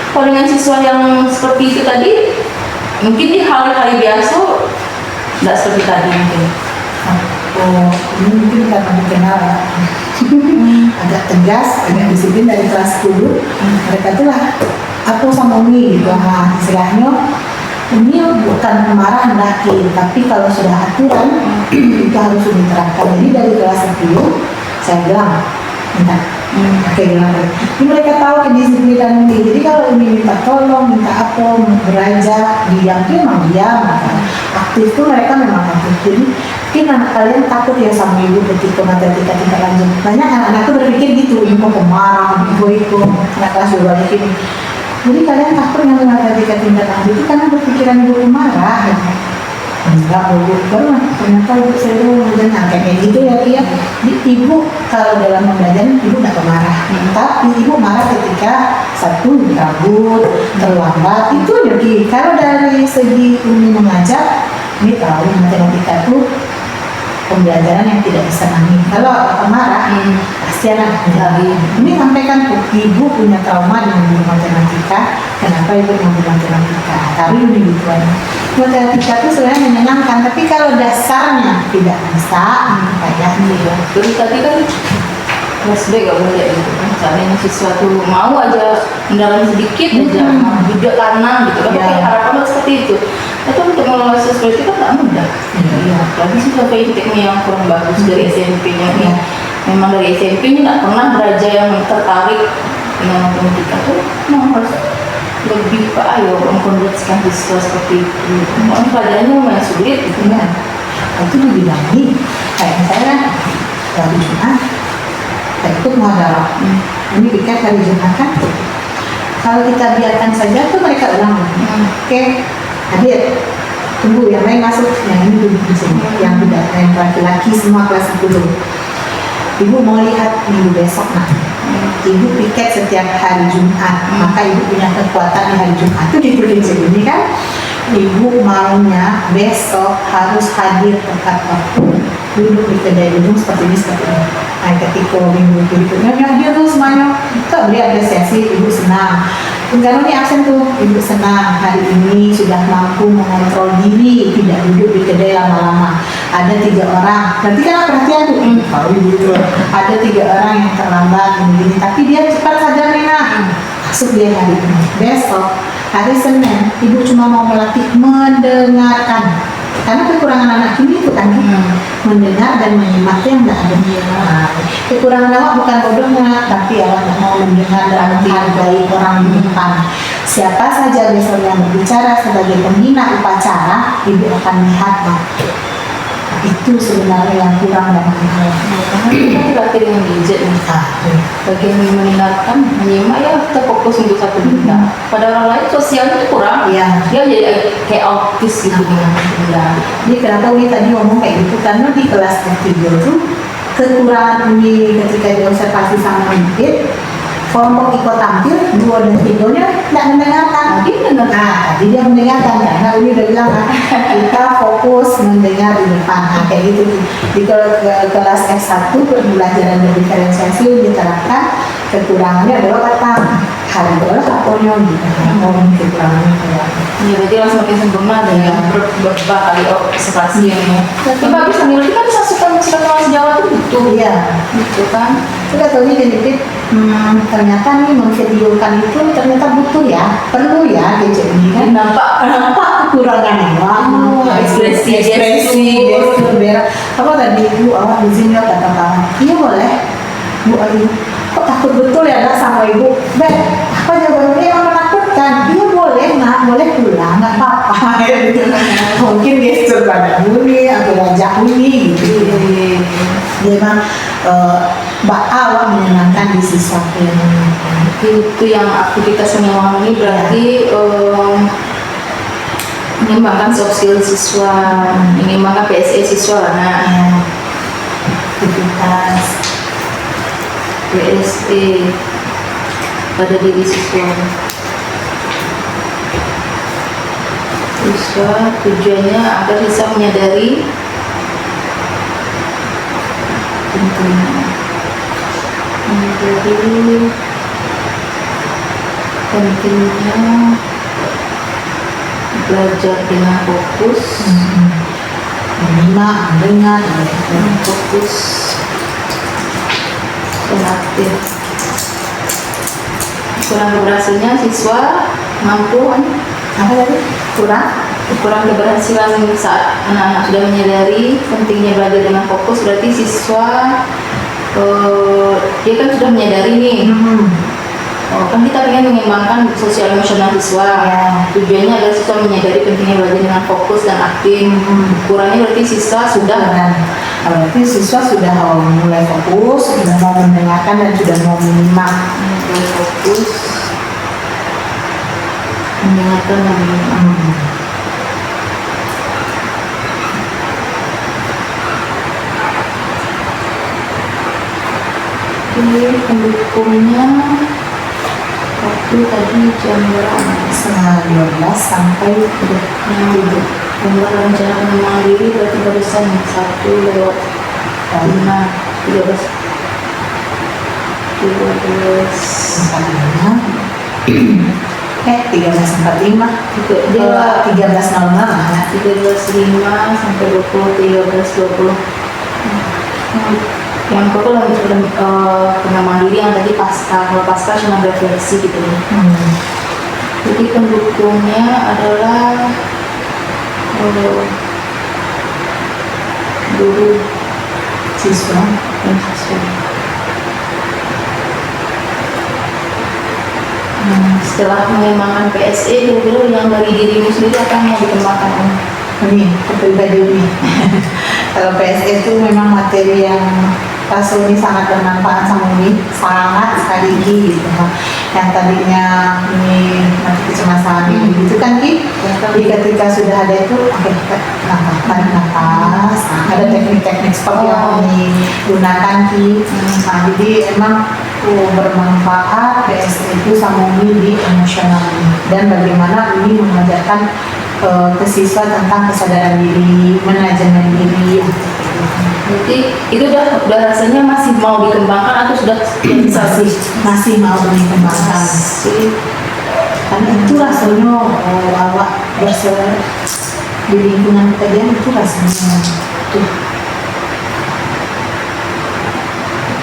kalau dengan siswa yang seperti itu tadi, mungkin di hari-hari biasa tidak seperti tadi mungkin. Ini mungkin karena dikenal ya. Agak tegas, agak disiplin dari kelas 10. Mereka tuh lah aku sama Umi gitu. Istilahnya ini bukan kemarahan lagi, tapi kalau sudah aturan itu harus diterapkan. Jadi dari kelas 10 saya bilang minta ini mereka tahu kedisiplinan ini. Jadi kalau ini minta tolong, minta apa, belajar, diam itu memang diam. Aktif tuh mereka memang aktif. Jadi mungkin anak kalian takut ya sama ibu ketika matematika tingkat lanjut. Banyak anak-anak tuh berpikir gitu, ibu pemarah, ibu itu anak kelas 2 ini. Jadi kalian takut dengan matematika tingkat lanjut itu karena berpikiran ibu pemarah. Enggak, baru ternyata ibu seru dan kayak gitu ya dia. Ibu kalau dalam belajar ibu nggak pemarah, tapi ibu marah ketika satu kabur, terlambat. Itu jadi kalau dari segi Umi mengajar, ini tahu matematika itu pembelajaran yang tidak disenangi. Kalau pemarah, pasti anak menjadi. Ini sampaikan ibu punya trauma dengan guru matematika. Kenapa ibu mau matematika? Tapi ini gituan. Matematika itu sebenarnya menyenangkan, tapi kalau dasarnya tidak bisa, kayak gitu. Terus tadi kan kelas B gak boleh gitu kan. Misalnya sesuatu mau aja mendalam sedikit aja, mau duduk kanan gitu kan. Tapi harapan seperti itu. Itu untuk mengelola sesuatu itu kan tak mudah. Iya. Tapi sudah kayak teknik yang kurang bagus dari SMP-nya. Memang dari SMP ini nggak pernah belajar yang tertarik dengan matematika tuh. Memang harus lebih ayo mengkonversikan siswa seperti itu. Mungkin pelajarannya lumayan sulit gitu kan. Itu dibilang nih, kayak misalnya hari Jumat, saya ikut muhadharah. Ini piket hari Jumat kan. Kalau kita biarkan saja tuh mereka ulang. Oke, hadir. Tunggu yang lain masuk, yang ini duduk di sini. Yang tidak, yang laki-laki semua kelas 10. Ibu mau lihat minggu besok nah. Ibu piket setiap hari Jumat, maka ibu punya kekuatan di hari Jumat itu di provinsi ini kan. ibu maunya besok harus hadir tepat waktu, duduk di kedai duduk seperti ini. Nah, ketika minggu berikutnya dia tuh semuanya tak beri apresiasi, ibu senang. Karena ini absen tuh, ibu senang hari ini sudah mampu mengontrol diri, tidak duduk di kedai lama-lama. Ada 3 orang, nanti kan perhatian tuh, tahu ibu itu. Ada 3 orang yang terlambat begini, tapi dia cepat sadar nih, masuk dia hari ini. Besok hari Senin, ibu cuma mau melatih mendengarkan. Karena kekurangan anak ini itu kan mendengar dan menyimak yang tidak ada. Nah, kekurangan awak bukan bodohnya, tapi awak tidak mau mendengar dan menghargai orang di depan. Siapa saja besok yang berbicara sebagai pembina upacara, ibu akan lihat. Itu sebenarnya yang kurang dalam hal. Karena kita dilatih dengan gadget nih. Bagian mendengarkan, menyimak ya kita fokus untuk satu benda. Pada orang lain sosialnya itu kurang. Iya. Dia jadi kayak autis gitu dengan benda. Jadi kenapa Umi tadi ngomong kayak gitu? Karena di kelas ketiga itu kekurangan Umi ketika diobservasi sama Umi, kelompok ikut tampil 2 dan 3-nya tidak mendengarkan. Tadi dia mendengarkan karena Umi udah bilang kan, kita fokus mendengar di depan. Kayak gitu di kelas S1 pembelajaran diferensiasi diterapkan. Kekurangannya adalah kata hal adalah aponya gitu. Ngomong kekurangannya kayak Iya, berarti langsung makin sempurna dengan beberapa kali observasi yang tapi bagus sambil kan suka kelas Jawa tuh gitu. iya. Gitu kan. Sudah tahu nih Genipit, ternyata nih memvideokan itu ternyata butuh ya, perlu ya gadget ini kan. Nampak kekurangannya, ekspresi, gestur, apa tadi ibu awak izin ya kata-kata, iya boleh, bu aduh, kok takut betul ya nak sama ibu, apa jawabannya yang menakutkan, iya boleh nak, boleh pulang, nggak apa-apa, gitu. Mungkin gestur pada bunyi atau wajah bunyi gitu. Dia memang awak menyenangkan di siswa yang menyenangkan. Itu yang aktivitas menyenangkan ini berarti mengembangkan soft skill siswa, mengembangkan PSE siswa. Nah, Aktivitas PSE pada diri siswa. Siswa tujuannya agar siswa menyadari pentingnya belajar dengan fokus, menyimak, mendengar, fokus dan aktif. Kurang keberhasilannya siswa mampu apa tadi? kurang keberhasilan saat anak-anak sudah menyadari pentingnya belajar dengan fokus, berarti siswa dia kan sudah menyadari nih. Kan kita ingin mengembangkan sosial emosional siswa. Tujuannya agar siswa menyadari pentingnya belajar dengan fokus dan aktif. Kurangnya berarti siswa sudah berarti siswa sudah mulai fokus, sudah mau mendengarkan dan sudah mau menyimak. mulai fokus, mendengarkan dan menyimak. Ini pendukungnya waktu tadi jam berapa? Setengah 12 sampai Yang membuat rencana pengembangan diri berarti barusan 1 lewat 5, 13 13.45 dia 13.00 13.05 sampai 13.20. Yang kedua lagi pengembangan diri yang tadi kalau pasca cuma refleksi gitu nih. Jadi pendukungnya adalah guru siswa dan siswa. Setelah mengembangkan PSE, kira-kira yang dari dirimu sendiri akan mau dikembangkan Om? ini pribadi ini. Kalau PSE itu memang materi yang Rasul ini sangat bermanfaat sama ini, sangat sekali gitu. Yang tadinya ini nanti kecemasan gitu kan Ki. Jadi ketika sudah ada itu, oke, nafas, ada teknik-teknik seperti yang digunakan Ki. Nah, jadi emang bermanfaat PSE itu sama ini di emosional ini. Dan bagaimana ini mengajarkan ke siswa tentang kesadaran diri, manajemen diri. Berarti itu udah rasanya masih mau dikembangkan atau sudah Masih mau dikembangkan. Karena itu rasanya awak di lingkungan kalian itu rasanya tuh.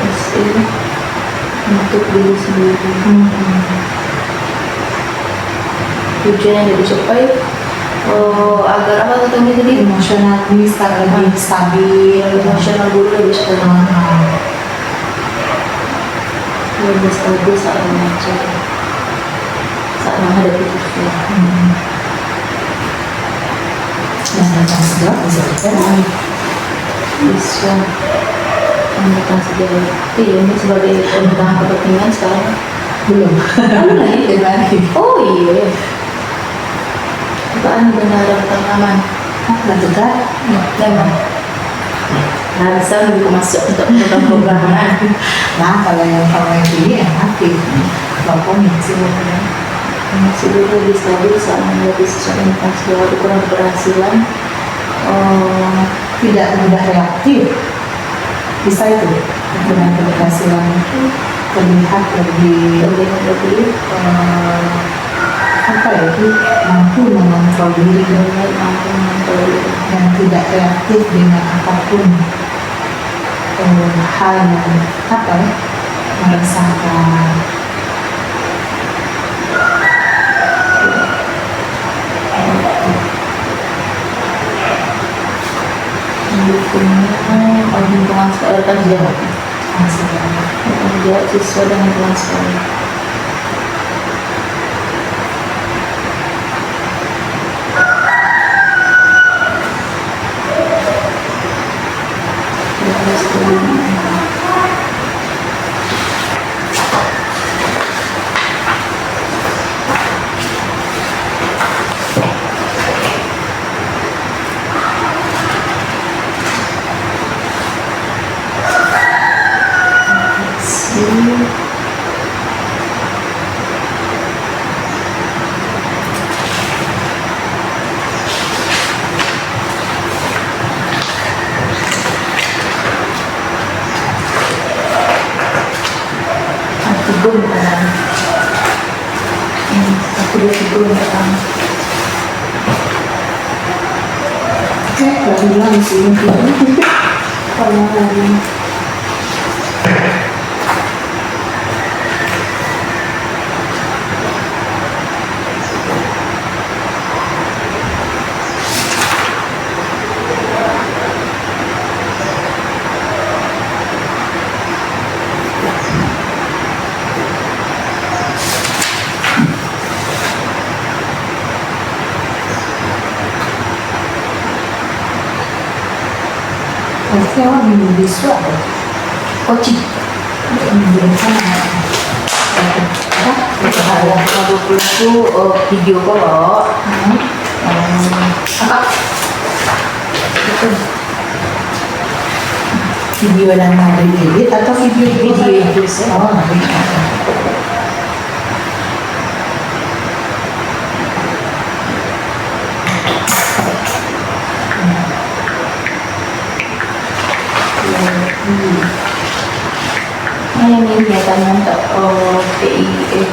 terus ini untuk diri sendiri. Tujuan yang dicapai agar apa katanya tadi? Emosional bisa lebih stabil, Emosional dulu lebih stabil. Lebih stabil saat mengajar, saat menghadapi siswa. dan tanggung jawab bisa juga. Bisa memegang sejauh iya ini sebagai pemegang kepentingan sekarang Belum. Lagi. oh iya apaan benar pengalaman Nah, juga memang nah bisa lebih masuk untuk program programan nah kalau yang ini yang aktif bapak sih masih dulu lebih stabil saat menghadapi siswa dengan segala ukuran keberhasilan tidak mudah reaktif, bisa itu dengan keberhasilan terlihat lebih apa ya itu mampu mengontrol diri dan tidak reaktif dengan apapun hal yang apa ya meresahkan. mendukungnya lingkungan sekolah kan jawab jawab siswa dan lingkungan sekolah. Belum kan? Aku belum pertama. Lagi bilang sih kalau lagi pasti awak minum bisu apa? Coaching. Kalau itu video kalau apa? Video dan nari edit atau video Video itu sih. Oh, nari. Nah, yang ini kegiatannya untuk PIE.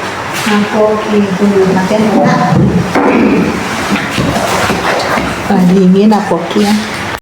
Aku itu nanti enak. Dingin aku ya.